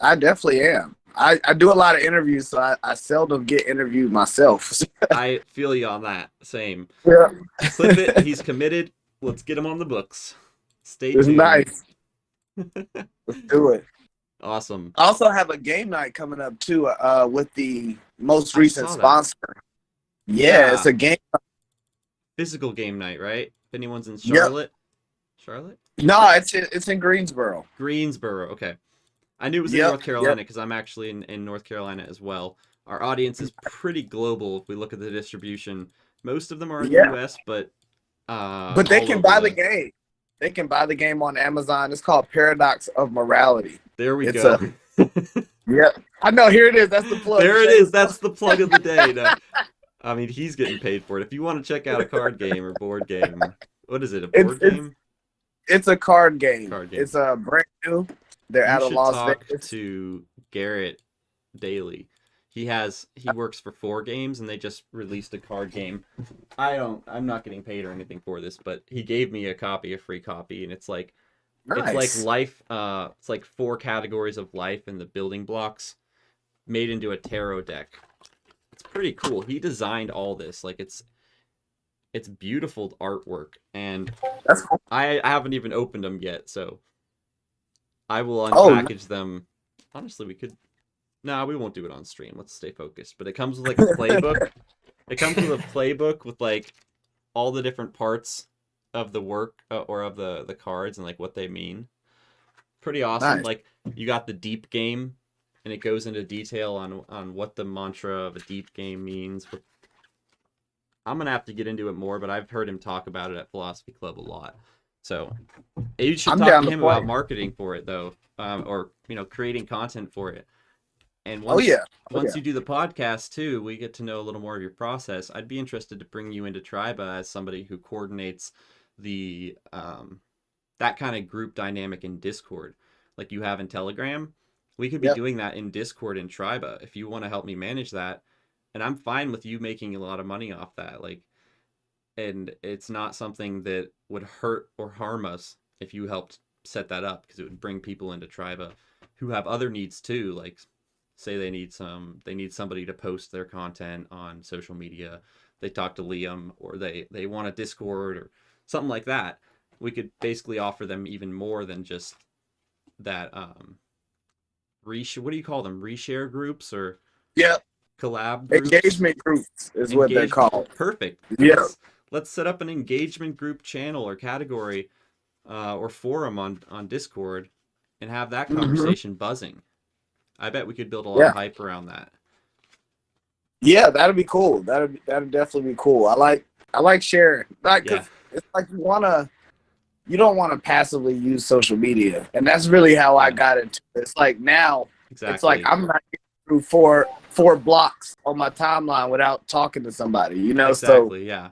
I definitely am. I do a lot of interviews, so I seldom get interviewed myself. I feel you on that. Same. Yeah. Clip it. He's committed. Let's get him on the books. Stay It's tuned. nice. Let's do it. Awesome. I also have a game night coming up too, with the most I recent saw that. sponsor. Yeah, it's a game. Physical game night, right? If anyone's in Charlotte. Charlotte? No, it's in Greensboro. Greensboro. Okay. I knew it was in North Carolina because I'm actually in North Carolina as well. Our audience is pretty global if we look at the distribution. Most of them are in the US, but they can buy the game. They can buy the game on Amazon. It's called Paradox of Morality. There we go. I know. Here it is. That's the plug. There it is. That's the plug of the day. No, I mean, he's getting paid for it. If you want to check out a card game or board game, what is it? A board game? It's a card game. Card game. It's a brand new. They're out of Las Vegas. Talk to Garrett Daly. He works for 4 Games, and they just released a card game. I'm not getting paid or anything for this, but he gave me a free copy, and it's like Nice. it's like life. It's like 4 categories of life and the building blocks made into a tarot deck. It's pretty cool. He designed all this. Like it's beautiful artwork, and That's cool. I haven't even opened them yet, so I will unpackage them. Honestly, we could. No, we won't do it on stream. Let's stay focused. But it comes with like a playbook. It comes with a playbook with like all the different parts of the work or of the cards and like what they mean. Pretty awesome. Nice. Like you got the deep game, and it goes into detail on what the mantra of a deep game means. I'm gonna have to get into it more, but I've heard him talk about it at Philosophy Club a lot. So you should talk to him about marketing for it though, or creating content for it. And once you do the podcast too, we get to know a little more of your process. I'd be interested to bring you into Triba as somebody who coordinates the that kind of group dynamic in Discord, like you have in Telegram. We could be doing that in Discord in Triba if you want to help me manage that. And I'm fine with you making a lot of money off that. Like, and it's not something that would hurt or harm us if you helped set that up, because it would bring people into Triba who have other needs too. Like, say they need somebody to post their content on social media. They talk to Liam, or they want a Discord or something like that. We could basically offer them even more than just that. What do you call them? Reshare groups or collab groups? Engagement groups is what they're called. Perfect. Yeah. Let's set up an engagement group channel or category or forum on Discord and have that conversation buzzing. I bet we could build a lot of hype around that. Yeah, that'd be cool. That'd definitely be cool. I like sharing. Cause it's like you don't want to passively use social media, and that's really how I got into it. It's like now, it's like I'm not getting through four blocks on my timeline without talking to somebody. Exactly. So,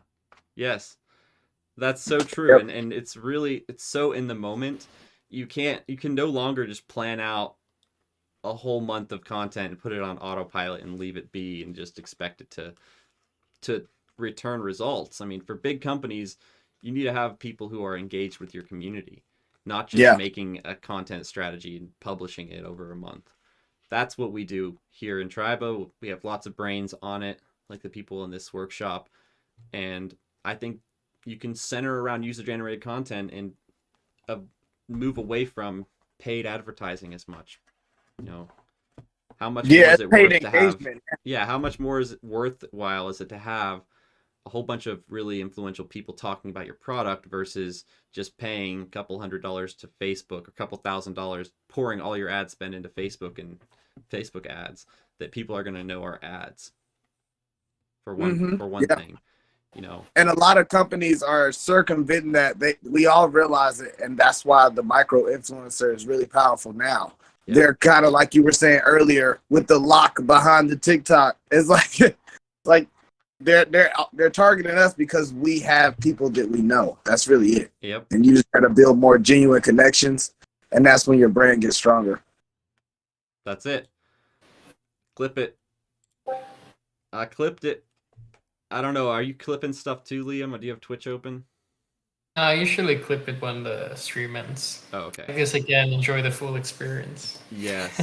yes, that's so true, and it's so in the moment. You can no longer just plan out a whole month of content and put it on autopilot and leave it be and just expect it to return results. I mean, for big companies, you need to have people who are engaged with your community, not just making a content strategy and publishing it over a month. That's what we do here in Tribo. We have lots of brains on it. like the people in this workshop, and I think you can center around user-generated content and move away from paid advertising as much. You know, how much more is it paid worth to have? engagement. Yeah, how much more is it worthwhile is it to have a whole bunch of really influential people talking about your product versus just paying a couple $100s to Facebook or a couple $1,000, pouring all your ad spend into Facebook and Facebook ads that people are going to know are ads for one Yeah. thing, you know. And a lot of companies are circumventing that. We all realize it, and that's why the micro influencer is really powerful now. Yeah. They're kind of like you were saying earlier with the lock behind the TikTok. It's like they're targeting us because we have people that we know. That's really it. Yep. And you just got to build more genuine connections, and that's when your brand gets stronger. That's it. Clip it. I clipped it. I don't know. Are you clipping stuff too, Liam? Or do you have Twitch open? I usually clip it when the stream ends. Oh, okay. I guess I can enjoy the full experience. Yes,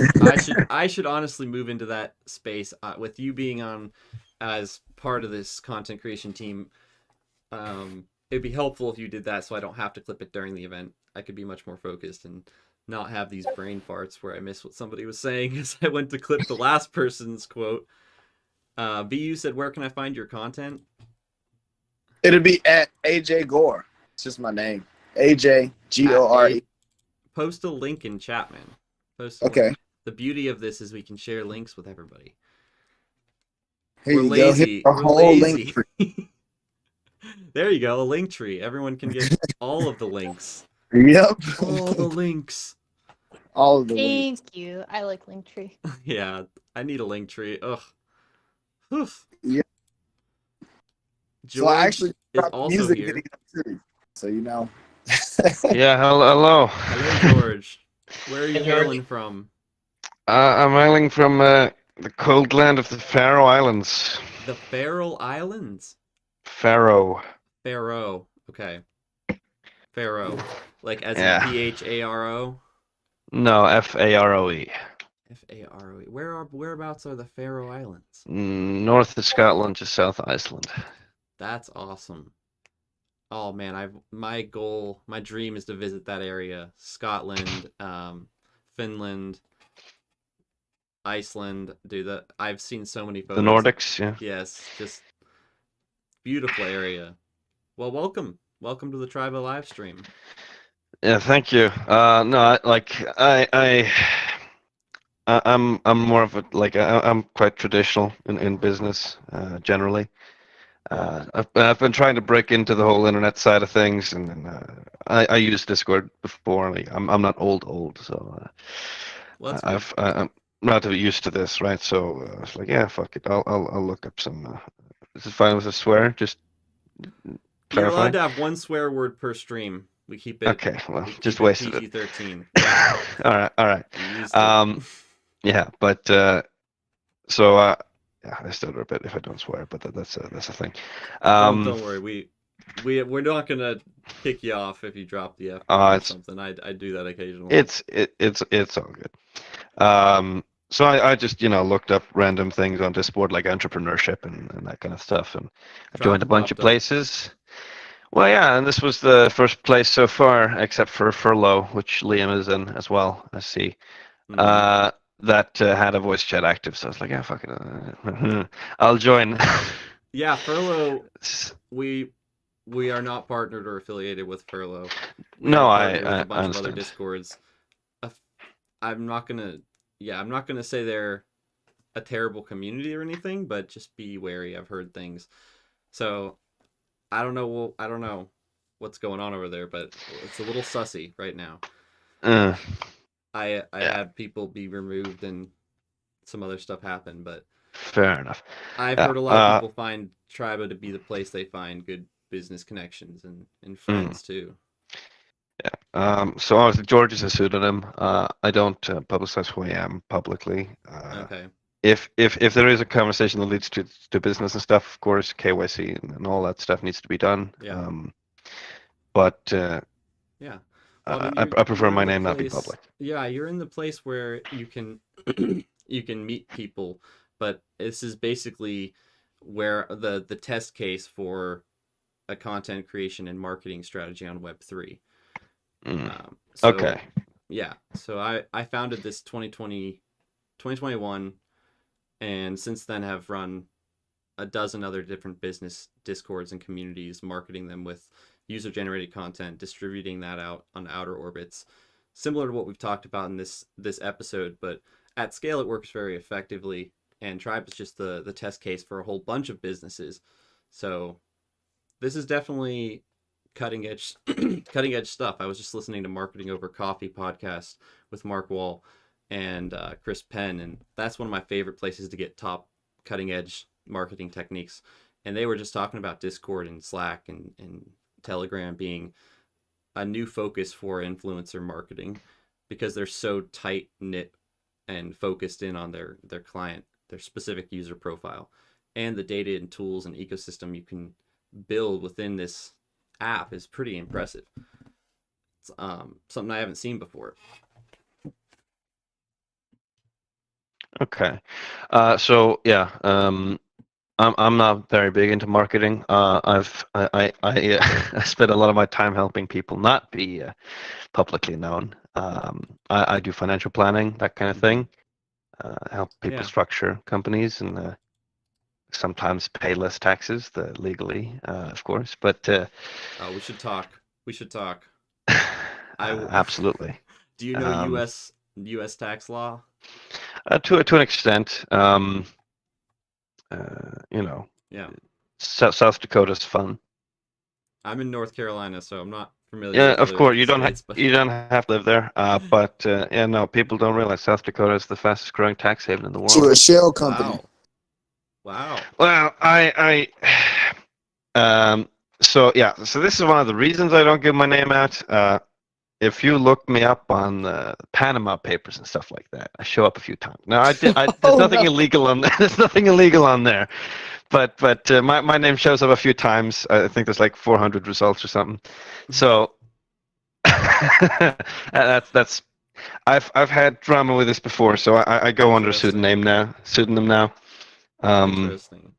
I should honestly move into that space with you being on as part of this content creation team. It'd be helpful if you did that, so I don't have to clip it during the event. I could be much more focused and not have these brain farts where I miss what somebody was saying as I went to clip the last person's quote. BU said, "Where can I find your content?" It'll be at AJ Gore. It's just my name, AJ Gore. Post a link in chat, man. Okay. Link. The beauty of this is we can share links with everybody. Here We're you lazy. go. We're lazy. There you go. A link tree. Everyone can get all of the links. Yep. All the links. All of the links. Thank you. I like Linktree. Yeah, I need a link tree. Ugh. Oof. Yeah. George So I actually is dropped also music here. video too. So you know. Yeah, hello. Hello, George. Where are you Hey, George. hailing from? I'm hailing from the cold land of the Faroe Islands. The Faroe Islands? Faroe. Faroe. Okay. Faroe. Like as Yeah. in Pharo? No, Faroe. Faroe. Whereabouts are the Faroe Islands? North of Scotland to South Iceland. That's awesome. Oh man, my goal, my dream is to visit that area. Scotland, Finland, Iceland. Dude, I've seen so many photos. The Nordics, yeah. Yes, just beautiful area. Well, welcome to the Tribal live stream. Yeah, thank you. No, I'm more of a I'm quite traditional in business generally. I've been trying to break into the whole internet side of things, and I used Discord before. I'm not old, so Well, I'm not used to this, right? So I was like, yeah, fuck it. I'll look up some. Is it fine with a swear? Just You're clarify. allowed to have one swear word per stream. We keep it. Okay, well, we just keep wasted it. PG-13. All right. You used to. Yeah, but so yeah, I stutter a bit if I don't swear, but that's a thing. Don't worry. We're not gonna kick you off if you drop the F or something. I do that occasionally. It's all good. So I just looked up random things on Discord like entrepreneurship and that kind of stuff, and I joined a bunch of places. Well, yeah, and this was the first place so far, except for Furlough, which Liam is in as well. I see. Mm-hmm. That had a voice chat active, so I was like, yeah, fuck it, I'll join. Yeah, Furlough. We are not partnered or affiliated with Furlough. No, I with a bunch of understand. other Discords. I'm not gonna say they're a terrible community or anything, but just be wary. I've heard things, so I don't know what's going on over there, but it's a little sussy right now. I had people be removed and some other stuff happen, but fair enough. I've heard a lot of people find Triba to be the place they find good business connections and friends too. Yeah. So obviously George is a pseudonym. I don't publicize who I am publicly. Okay. If there is a conversation that leads to business and stuff, of course, KYC and all that stuff needs to be done. Yeah. But yeah. Well, I prefer my name not be public. Yeah, you're in the place where you can you can meet people, but this is basically where the test case for a content creation and marketing strategy on Web3. So Okay. yeah, so I founded this 2021, and since then have run a dozen other different business discords and communities, marketing them with user generated content, distributing that out on outer orbits, similar to what we've talked about in this episode, but at scale it works very effectively. And Tribe is just the test case for a whole bunch of businesses. So this is definitely cutting edge cutting edge stuff. I was just listening to Marketing Over Coffee podcast with Mark Wall and Chris Penn, and that's one of my favorite places to get top cutting edge marketing techniques. And they were just talking about Discord and Slack and Telegram being a new focus for influencer marketing because they're so tight knit and focused in on their client, their specific user profile, and the data and tools and ecosystem you can build within this app is pretty impressive. It's something I haven't seen before. Okay. So yeah, I'm not very big into marketing. I spend a lot of my time helping people not be publicly known. I do financial planning, that kind of thing. Help people structure companies and sometimes pay less taxes legally, of course. But we should talk. We should talk. Absolutely. Do you know U.S. tax law? To an extent, Yeah. South Dakota's fun. I'm in North Carolina, so I'm not familiar. Yeah, with of course. You don't states, you don't have to live there. But yeah, no, people don't realize South Dakota is the fastest growing tax haven in the world. To a shell company. Wow. Well, so yeah, so this is one of the reasons I don't give my name out. If you look me up on the Panama Papers and stuff like that, I show up a few times. Now, there's nothing illegal on there. There's nothing illegal on there, but my name shows up a few times. I think there's like 400 results or something. So that's I've had drama with this before, so I go under pseudonym now. Interesting.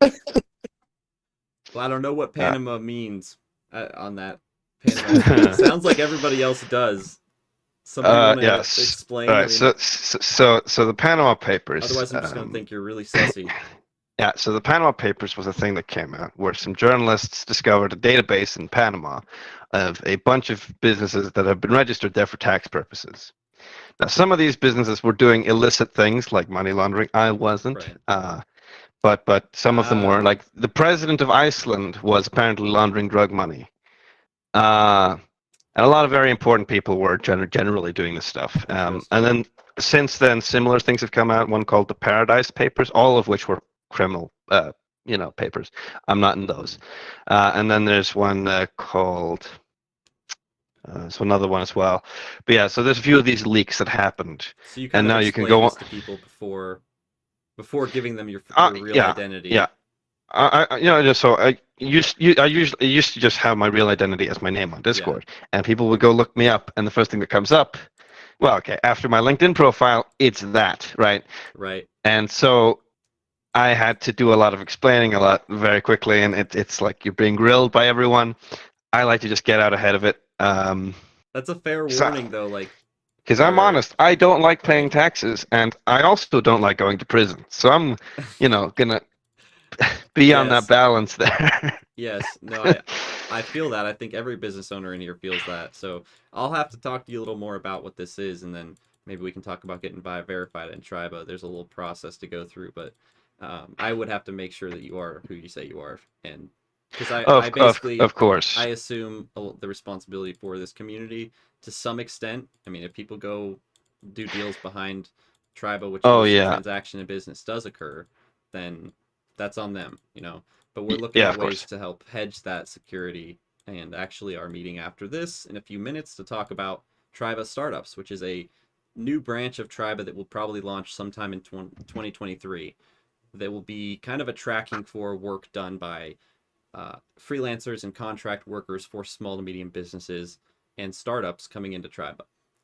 Well, I don't know what Panama means on that. Panama. Sounds like everybody else does. Somebody want to explain? All right. So the Panama Papers. Otherwise, I'm just gonna think you're really sussy. Yeah. So the Panama Papers was a thing that came out where some journalists discovered a database in Panama of a bunch of businesses that have been registered there for tax purposes. Now, some of these businesses were doing illicit things like money laundering. I wasn't. Right. But some of them were. Like the president of Iceland was apparently laundering drug money. And a lot of very important people were generally doing this stuff. And then since then, similar things have come out. One called the Paradise Papers, all of which were criminal, papers. I'm not in those. And then there's one called. So another one as well. But yeah, so there's a few of these leaks that happened. So you kind and of now you can go on to people before giving them your real identity. Yeah. I used to just have my real identity as my name on Discord, and people would go look me up, and the first thing that comes up, well, okay, after my LinkedIn profile, it's that, right? Right. And so I had to do a lot of explaining a lot very quickly, and it's like you're being grilled by everyone. I like to just get out ahead of it. That's a fair warning, though, like. Because I'm honest, I don't like paying taxes, and I also don't like going to prison. So I'm, gonna be on that balance there. Yes, no, I feel that. I think every business owner in here feels that. So I'll have to talk to you a little more about what this is, and then maybe we can talk about getting verified in Triba. There's a little process to go through, but I would have to make sure that you are who you say you are, and because I basically, of course, I assume the responsibility for this community to some extent. I mean, if people go do deals behind Triba, which transaction in business does occur, then that's on them, But we're looking at ways to help hedge that security, and actually our meeting after this in a few minutes to talk about Triba Startups, which is a new branch of Triba that will probably launch sometime in 2023. That will be kind of a tracking for work done by freelancers and contract workers for small to medium businesses and startups coming into Triba.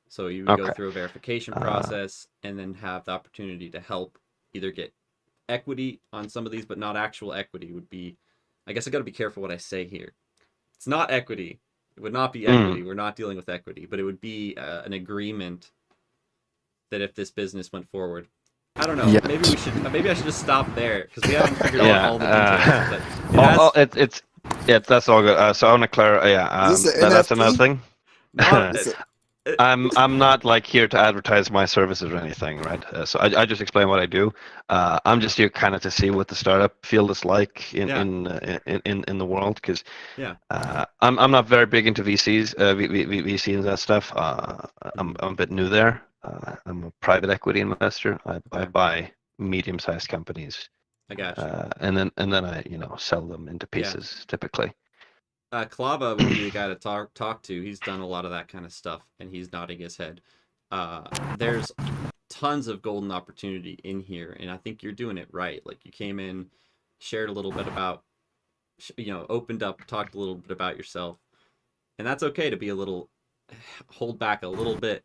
So you would go through a verification process and then have the opportunity to help either get equity on some of these, but not actual equity would be, I guess I got to be careful what I say here. It's not equity. It would not be equity. We're not dealing with equity, but it would be an agreement that if this business went forward, I don't know. Yeah. Maybe I should just stop there because we haven't figured out all the details. But that's all good. So I want to clarify. Is this an That's NFT? another thing. not, Is it- I'm not like here to advertise my services or anything, right? So I just explain what I do. I'm just here kind of to see what the startup field is like in the world, because I'm not very big into VCs, VC and that stuff. I'm a bit new there. I'm a private equity investor. I buy medium-sized companies. I got you. And then I sell them into pieces typically. Klava would be the guy to talk to. He's done a lot of that kind of stuff, and he's nodding his head. There's tons of golden opportunity in here, and I think you're doing it right. Like, you came in, shared a little bit about, opened up, talked a little bit about yourself, and that's okay to be hold back a little bit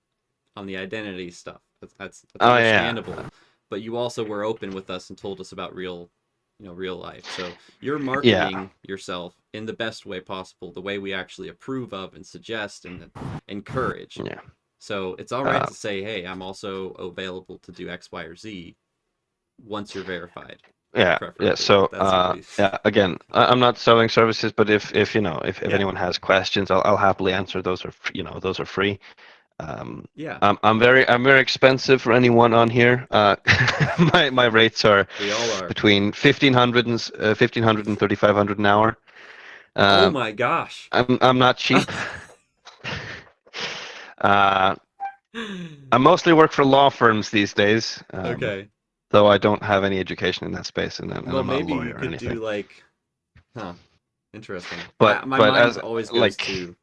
on the identity stuff. That's understandable. Yeah. But you also were open with us and told us about real life. So you're marketing yourself in the best way possible, the way we actually approve of and suggest and encourage. Yeah. So it's all right to say, hey, I'm also available to do X, Y, or Z once you're verified. Yeah. So again, I'm not selling services, but if anyone has questions, I'll happily answer. Those are free. I'm very expensive for anyone on here. My rates are between 1,500 and 3,500 an hour. Oh my gosh! I'm not cheap. I mostly work for law firms these days. Okay. Though I don't have any education in that space, and I'm not a maybe lawyer you or could anything. do interesting. But my mind as always goes to.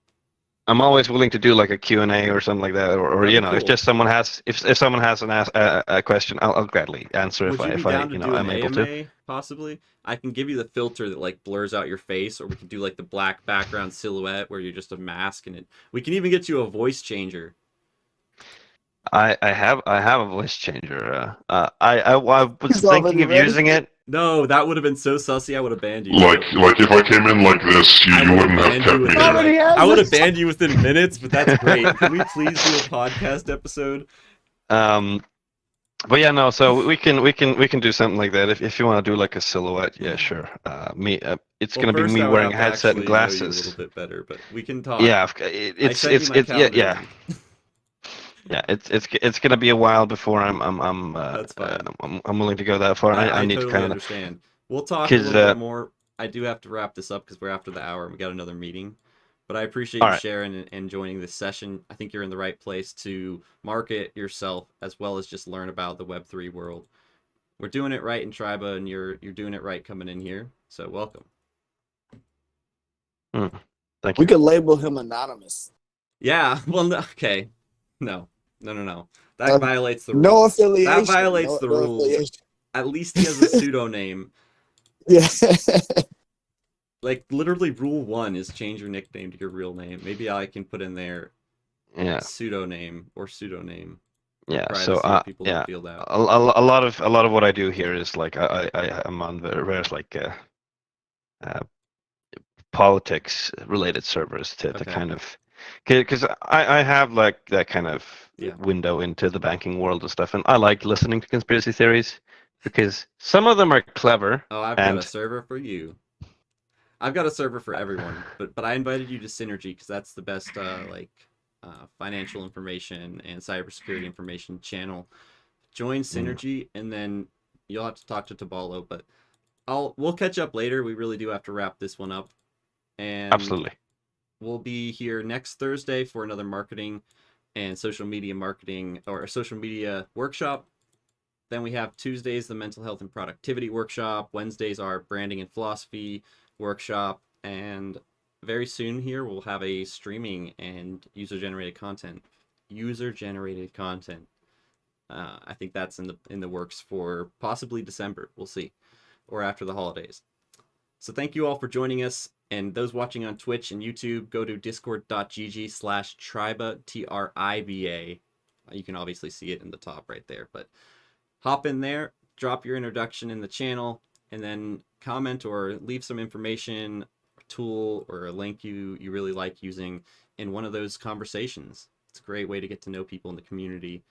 I'm always willing to do like a Q&A or something like that, or cool. if just someone has if someone has a question, I'll gladly answer if I'm able to. Possibly, I can give you the filter that like blurs out your face, or we can do like the black background silhouette where you're just a mask, and we can even get you a voice changer. I have a voice changer. I was thinking of using it. No, that would have been so sussy. I would have banned you. Like if I came in like this, you wouldn't have kept me here. I would have banned you within minutes, but that's great. Can we please do a podcast episode? But yeah, no. So we can do something like that if you want to do like a silhouette. Yeah, sure. It's gonna be me wearing a headset and glasses. A little bit better, but we can talk. Yeah, it's yeah. Yeah, it's gonna be a while before I'm That's fine. I'm willing to go that far. I need totally to kind of understand. We'll talk a little bit more. I do have to wrap this up because we're after the hour and we got another meeting. But I appreciate you sharing and joining this session. I think you're in the right place to market yourself as well as just learn about the Web3 world. We're doing it right in Triba, and you're doing it right coming in here. So welcome. Thank you. We could label him anonymous. Yeah. Well, okay. No. That violates the rules. No affiliation. That violates the rules. Affiliation. At least he has a pseudonym. Yeah. Like, literally, rule 1 is change your nickname to your real name. Maybe I can put in there pseudonym or pseudoname. Yeah. So people don't feel that. A lot of what I do here is like I'm on various like politics related servers to kind of. Because I have like that kind of window into the banking world and stuff, and I like listening to conspiracy theories because some of them are clever. Oh, I've got a server for you. I've got a server for everyone, but I invited you to Synergy because that's the best financial information and cybersecurity information channel. Join Synergy, and then you'll have to talk to Tabalo, but we'll catch up later. We really do have to wrap this one up. And absolutely. We'll be here next Thursday for another marketing and social media marketing or a social media workshop. Then we have Tuesdays, the mental health and productivity workshop. Wednesdays, our branding and philosophy workshop. And very soon here, we'll have a streaming and user-generated content. I think that's in the works for possibly December. We'll see. Or after the holidays. So thank you all for joining us. And those watching on Twitch and YouTube, go to discord.gg/Triba, Triba. You can obviously see it in the top right there. But hop in there, drop your introduction in the channel, and then comment or leave some information, tool, or a link you really like using in one of those conversations. It's a great way to get to know people in the community.